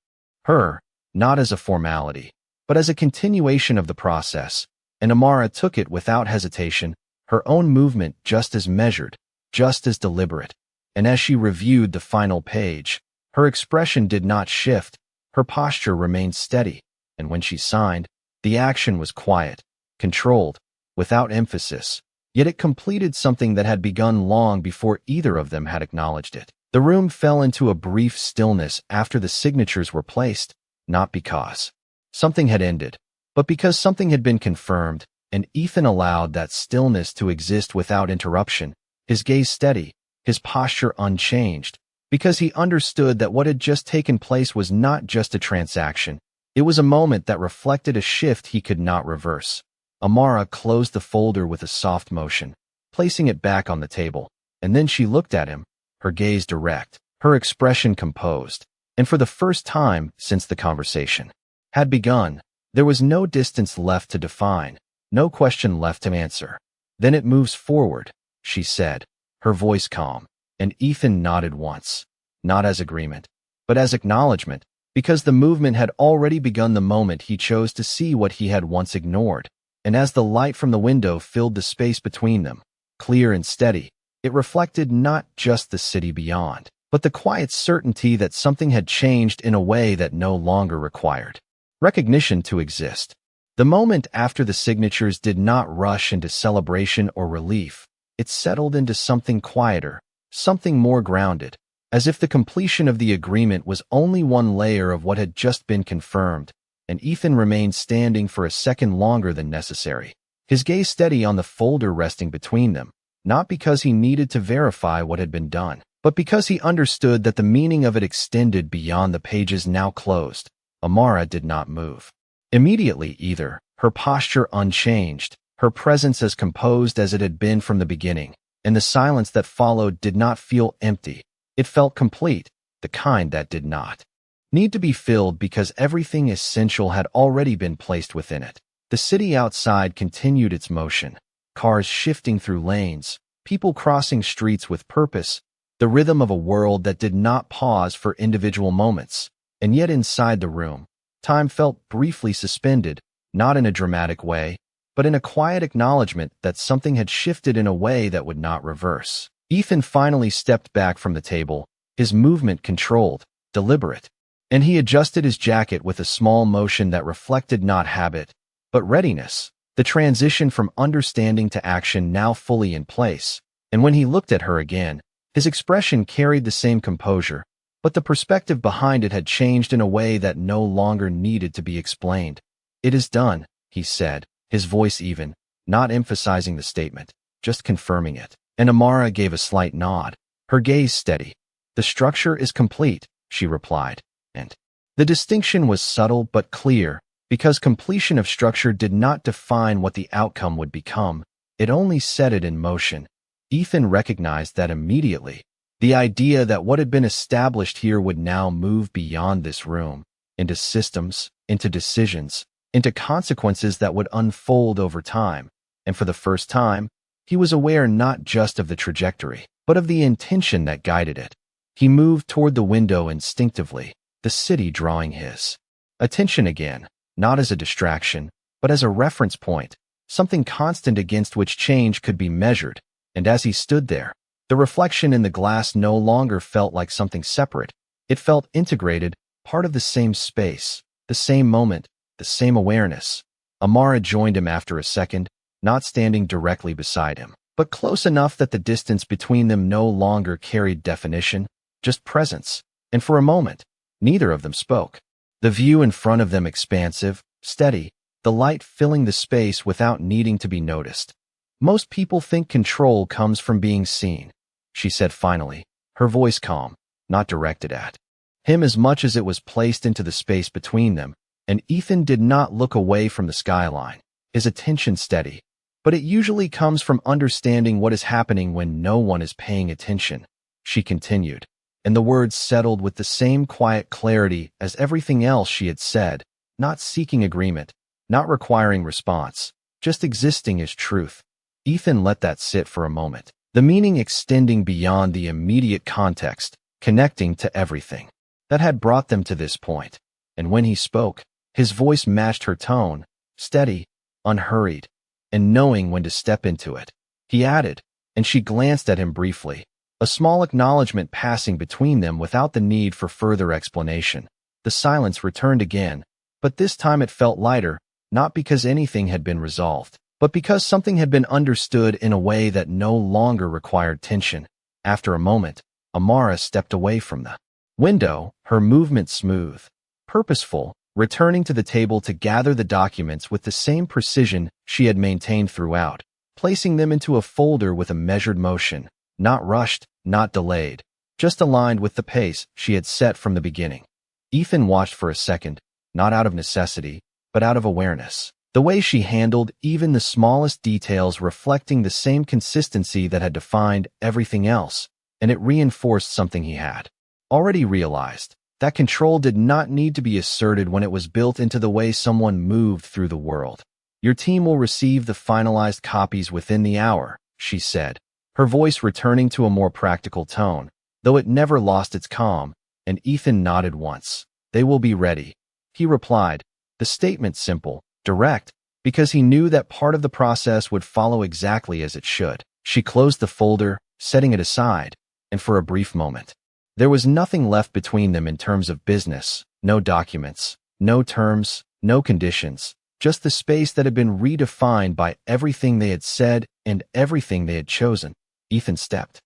her, not as a formality, but as a continuation of the process, and Amara took it without hesitation, her own movement just as measured, just as deliberate. And as she reviewed the final page, her expression did not shift, her posture remained steady, and when she signed, the action was quiet, controlled, without emphasis, yet it completed something that had begun long before either of them had acknowledged it. The room fell into a brief stillness after the signatures were placed, not because something had ended, but because something had been confirmed, and Ethan allowed that stillness to exist without interruption, his gaze steady, his posture unchanged, because he understood that what had just taken place was not just a transaction. It was a moment that reflected a shift he could not reverse. Amara closed the folder with a soft motion, placing it back on the table, and then she looked at him, her gaze direct, her expression composed, and for the first time since the conversation had begun, there was no distance left to define, no question left to answer. "Then it moves forward," she said, her voice calm, and Ethan nodded once, not as agreement, but as acknowledgement, because the movement had already begun the moment he chose to see what he had once ignored. And as the light from the window filled the space between them, clear and steady, it reflected not just the city beyond, but the quiet certainty that something had changed in a way that no longer required recognition to exist. The moment after the signatures did not rush into celebration or relief. It settled into something quieter, something more grounded, as if the completion of the agreement was only one layer of what had just been confirmed, and Ethan remained standing for a second longer than necessary, his gaze steady on the folder resting between them, not because he needed to verify what had been done, but because he understood that the meaning of it extended beyond the pages now closed. Amara did not move immediately either, her posture unchanged, her presence as composed as it had been from the beginning, and the silence that followed did not feel empty. It felt complete, the kind that did not need to be filled because everything essential had already been placed within it. The city outside continued its motion, cars shifting through lanes, people crossing streets with purpose, the rhythm of a world that did not pause for individual moments. And yet inside the room, time felt briefly suspended, not in a dramatic way, but in a quiet acknowledgement that something had shifted in a way that would not reverse. Ethan finally stepped back from the table, his movement controlled, deliberate, and he adjusted his jacket with a small motion that reflected not habit, but readiness, the transition from understanding to action now fully in place. And when he looked at her again, his expression carried the same composure, but the perspective behind it had changed in a way that no longer needed to be explained. "It is done," he said, his voice even, not emphasizing the statement, just confirming it. And Amara gave a slight nod, her gaze steady. "The structure is complete," she replied, and the distinction was subtle but clear, because completion of structure did not define what the outcome would become, it only set it in motion. Ethan recognized that immediately. The idea that what had been established here would now move beyond this room, into systems, into decisions, into consequences that would unfold over time, and for the first time, he was aware not just of the trajectory, but of the intention that guided it. He moved toward the window instinctively, the city drawing his attention again, not as a distraction, but as a reference point, something constant against which change could be measured. And as he stood there, the reflection in the glass no longer felt like something separate. It felt integrated, part of the same space, the same moment, the same awareness. Amara joined him after a second, not standing directly beside him, but close enough that the distance between them no longer carried definition, just presence. And for a moment, neither of them spoke. The view in front of them expansive, steady, the light filling the space without needing to be noticed. "Most people think control comes from being seen," she said finally, her voice calm, not directed at him as much as it was placed into the space between them, and Ethan did not look away from the skyline, his attention steady. "But it usually comes from understanding what is happening when no one is paying attention," she continued, and the words settled with the same quiet clarity as everything else she had said, not seeking agreement, not requiring response, just existing as truth. Ethan let that sit for a moment, the meaning extending beyond the immediate context, connecting to everything that had brought them to this point. And when he spoke, his voice matched her tone, steady, unhurried, and knowing when to step into it. He added, and she glanced at him briefly, a small acknowledgement passing between them without the need for further explanation. The silence returned again, but this time it felt lighter, not because anything had been resolved, but because something had been understood in a way that no longer required tension. After a moment, Amara stepped away from the window, her movement smooth, purposeful, returning to the table to gather the documents with the same precision she had maintained throughout, placing them into a folder with a measured motion, not rushed, not delayed, just aligned with the pace she had set from the beginning. Ethan watched for a second, not out of necessity, but out of awareness. The way she handled even the smallest details reflecting the same consistency that had defined everything else, and it reinforced something he had already realized, that control did not need to be asserted when it was built into the way someone moved through the world. "Your team will receive the finalized copies within the hour," she said, her voice returning to a more practical tone, though it never lost its calm, and Ethan nodded once. "They will be ready," he replied, the statement simple, direct, because he knew that part of the process would follow exactly as it should. She closed the folder, setting it aside, and for a brief moment, there was nothing left between them in terms of business, no documents, no terms, no conditions, just the space that had been redefined by everything they had said and everything they had chosen. Ethan stepped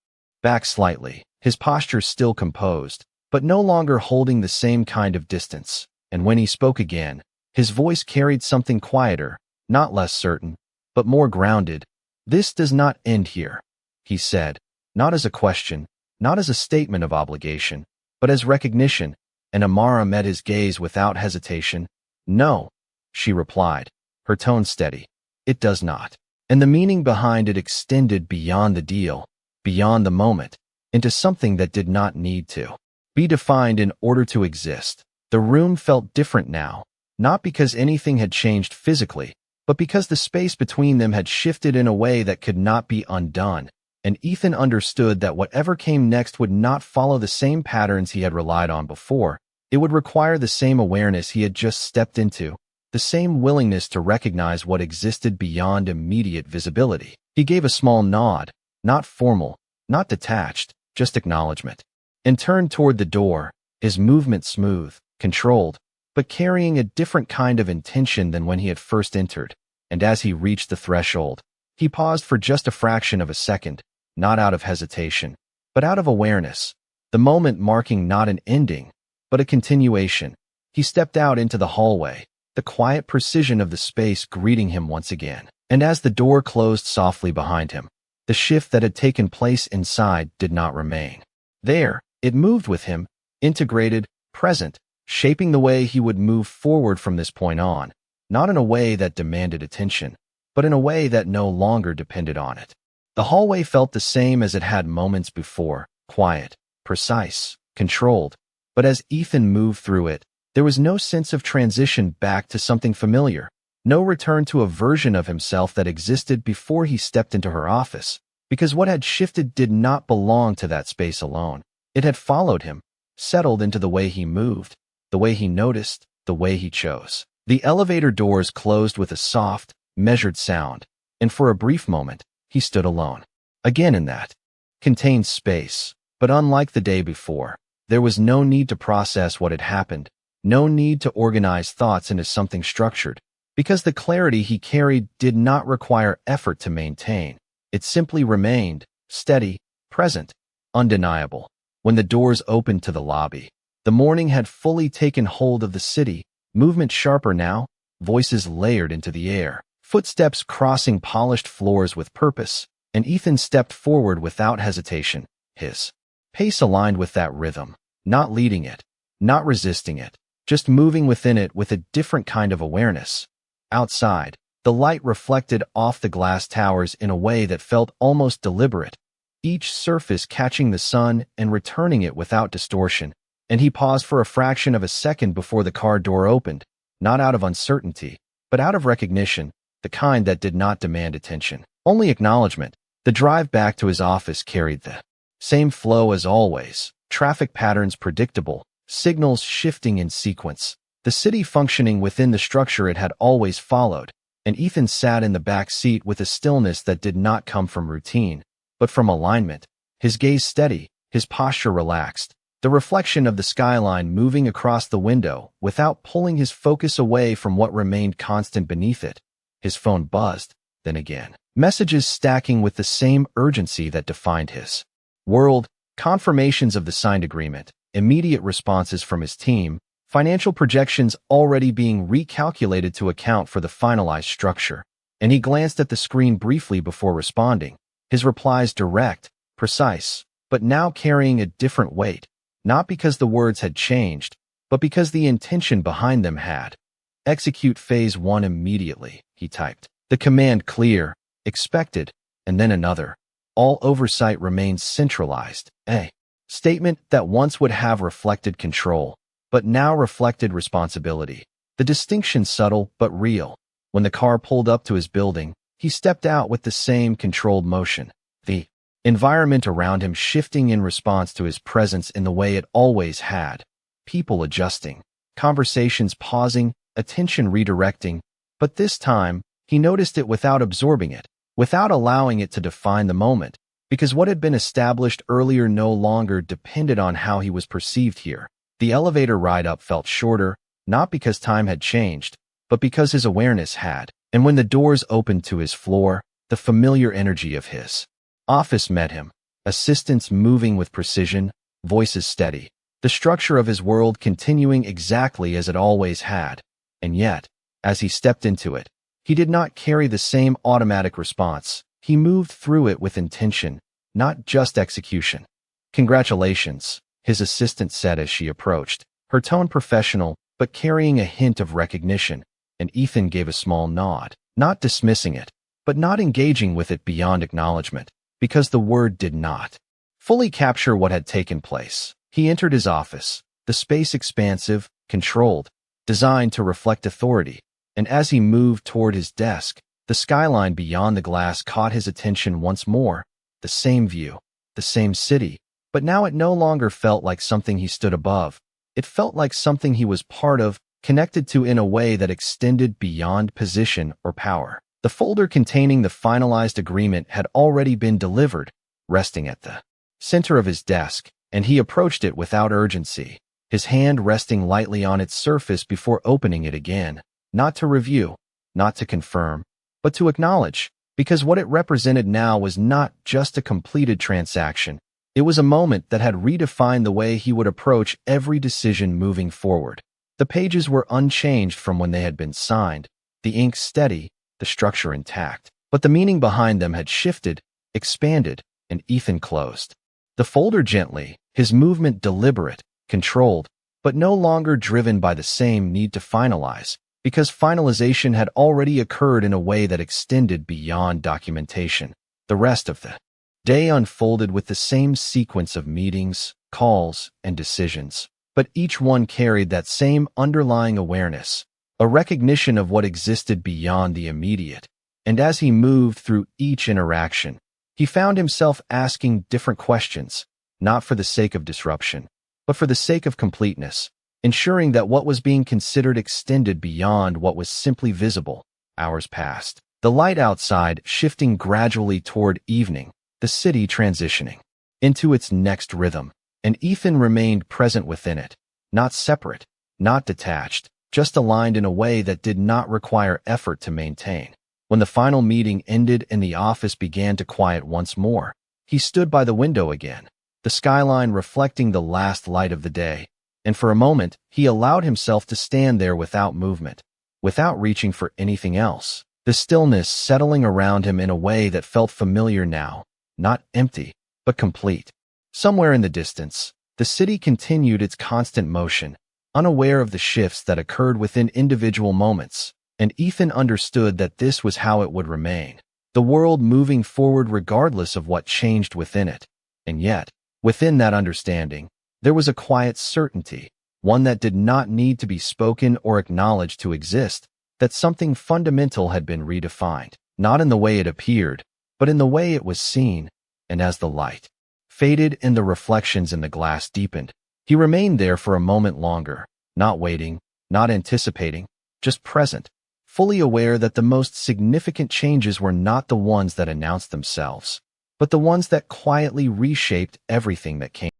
back slightly, his posture still composed, but no longer holding the same kind of distance, and when he spoke again, his voice carried something quieter, not less certain, but more grounded. "This does not end here," he said, not as a question, not as a statement of obligation, but as recognition, and Amara met his gaze without hesitation. "No," she replied, her tone steady. "It does not." And the meaning behind it extended beyond the deal, beyond the moment, into something that did not need to be defined in order to exist. The room felt different now, not because anything had changed physically, but because the space between them had shifted in a way that could not be undone, and Ethan understood that whatever came next would not follow the same patterns he had relied on before. It would require the same awareness he had just stepped into, the same willingness to recognize what existed beyond immediate visibility. He gave a small nod, not formal, not detached, just acknowledgement, and turned toward the door, his movement smooth, controlled, but carrying a different kind of intention than when he had first entered. And as he reached the threshold, he paused for just a fraction of a second, not out of hesitation, but out of awareness, the moment marking not an ending, but a continuation. He stepped out into the hallway, the quiet precision of the space greeting him once again. And as the door closed softly behind him, the shift that had taken place inside did not remain. There, it moved with him, integrated, present, shaping the way he would move forward from this point on, not in a way that demanded attention, but in a way that no longer depended on it. The hallway felt the same as it had moments before, quiet, precise, controlled, but as Ethan moved through it, there was no sense of transition back to something familiar, no return to a version of himself that existed before he stepped into her office, because what had shifted did not belong to that space alone. It had followed him, settled into the way he moved, the way he noticed, the way he chose. The elevator doors closed with a soft, measured sound, and for a brief moment, he stood alone. Again in that contained space, but unlike the day before, there was no need to process what had happened, no need to organize thoughts into something structured, because the clarity he carried did not require effort to maintain. It simply remained, steady, present, undeniable. When the doors opened to the lobby, the morning had fully taken hold of the city, movement sharper now, voices layered into the air, footsteps crossing polished floors with purpose, and Ethan stepped forward without hesitation, his pace aligned with that rhythm, not leading it, not resisting it, just moving within it with a different kind of awareness. Outside, the light reflected off the glass towers in a way that felt almost deliberate, each surface catching the sun and returning it without distortion, and he paused for a fraction of a second before the car door opened, not out of uncertainty, but out of recognition, the kind that did not demand attention, only acknowledgement. The drive back to his office carried the same flow as always, traffic patterns predictable, signals shifting in sequence, the city functioning within the structure it had always followed, and Ethan sat in the back seat with a stillness that did not come from routine, but from alignment, his gaze steady, his posture relaxed, the reflection of the skyline moving across the window without pulling his focus away from what remained constant beneath it. His phone buzzed, then again, messages stacking with the same urgency that defined his world, confirmations of the signed agreement, immediate responses from his team, financial projections already being recalculated to account for the finalized structure, and he glanced at the screen briefly before responding, his replies direct, precise, but now carrying a different weight, not because the words had changed, but because the intention behind them had. Execute phase 1 immediately, he typed. The command clear, expected, and then another. All oversight remains centralized. A statement that once would have reflected control, but now reflected responsibility. The distinction subtle but real. When the car pulled up to his building, he stepped out with the same controlled motion, the environment around him shifting in response to his presence in the way it always had, people adjusting, conversations pausing, attention redirecting, but this time, he noticed it without absorbing it, without allowing it to define the moment, because what had been established earlier no longer depended on how he was perceived here. The elevator ride up felt shorter, not because time had changed, but because his awareness had, and when the doors opened to his floor, the familiar energy of his office met him, assistants moving with precision, voices steady, the structure of his world continuing exactly as it always had, and yet, as he stepped into it, he did not carry the same automatic response. He moved through it with intention, not just execution. Congratulations, his assistant said as she approached, her tone professional, but carrying a hint of recognition, and Ethan gave a small nod, not dismissing it, but not engaging with it beyond acknowledgement, because the word did not fully capture what had taken place. He entered his office, the space expansive, controlled, designed to reflect authority, and as he moved toward his desk, the skyline beyond the glass caught his attention once more, the same view, the same city, but now it no longer felt like something he stood above. It felt like something he was part of, connected to in a way that extended beyond position or power. The folder containing the finalized agreement had already been delivered, resting at the center of his desk, and he approached it without urgency, his hand resting lightly on its surface before opening it again, not to review, not to confirm, but to acknowledge, because what it represented now was not just a completed transaction. It was a moment that had redefined the way he would approach every decision moving forward. The pages were unchanged from when they had been signed, the ink steady, the structure intact. But the meaning behind them had shifted, expanded, and Ethan closed the folder gently, his movement deliberate, controlled, but no longer driven by the same need to finalize, because finalization had already occurred in a way that extended beyond documentation. The rest of the day unfolded with the same sequence of meetings, calls, and decisions, but each one carried that same underlying awareness, a recognition of what existed beyond the immediate. And as he moved through each interaction, he found himself asking different questions, not for the sake of disruption, but for the sake of completeness, ensuring that what was being considered extended beyond what was simply visible. Hours passed, the light outside shifting gradually toward evening, the city transitioning into its next rhythm, and Ethan remained present within it, not separate, not detached, just aligned in a way that did not require effort to maintain. When the final meeting ended and the office began to quiet once more, he stood by the window again, the skyline reflecting the last light of the day, and for a moment he allowed himself to stand there without movement, without reaching for anything else, the stillness settling around him in a way that felt familiar now, not empty, but complete. Somewhere in the distance, the city continued its constant motion, unaware of the shifts that occurred within individual moments. And Ethan understood that this was how it would remain, the world moving forward regardless of what changed within it. And yet, within that understanding, there was a quiet certainty, one that did not need to be spoken or acknowledged to exist, that something fundamental had been redefined, not in the way it appeared, but in the way it was seen. And as the light faded and the reflections in the glass deepened, he remained there for a moment longer, not waiting, not anticipating, just present, fully aware that the most significant changes were not the ones that announced themselves, but the ones that quietly reshaped everything that came.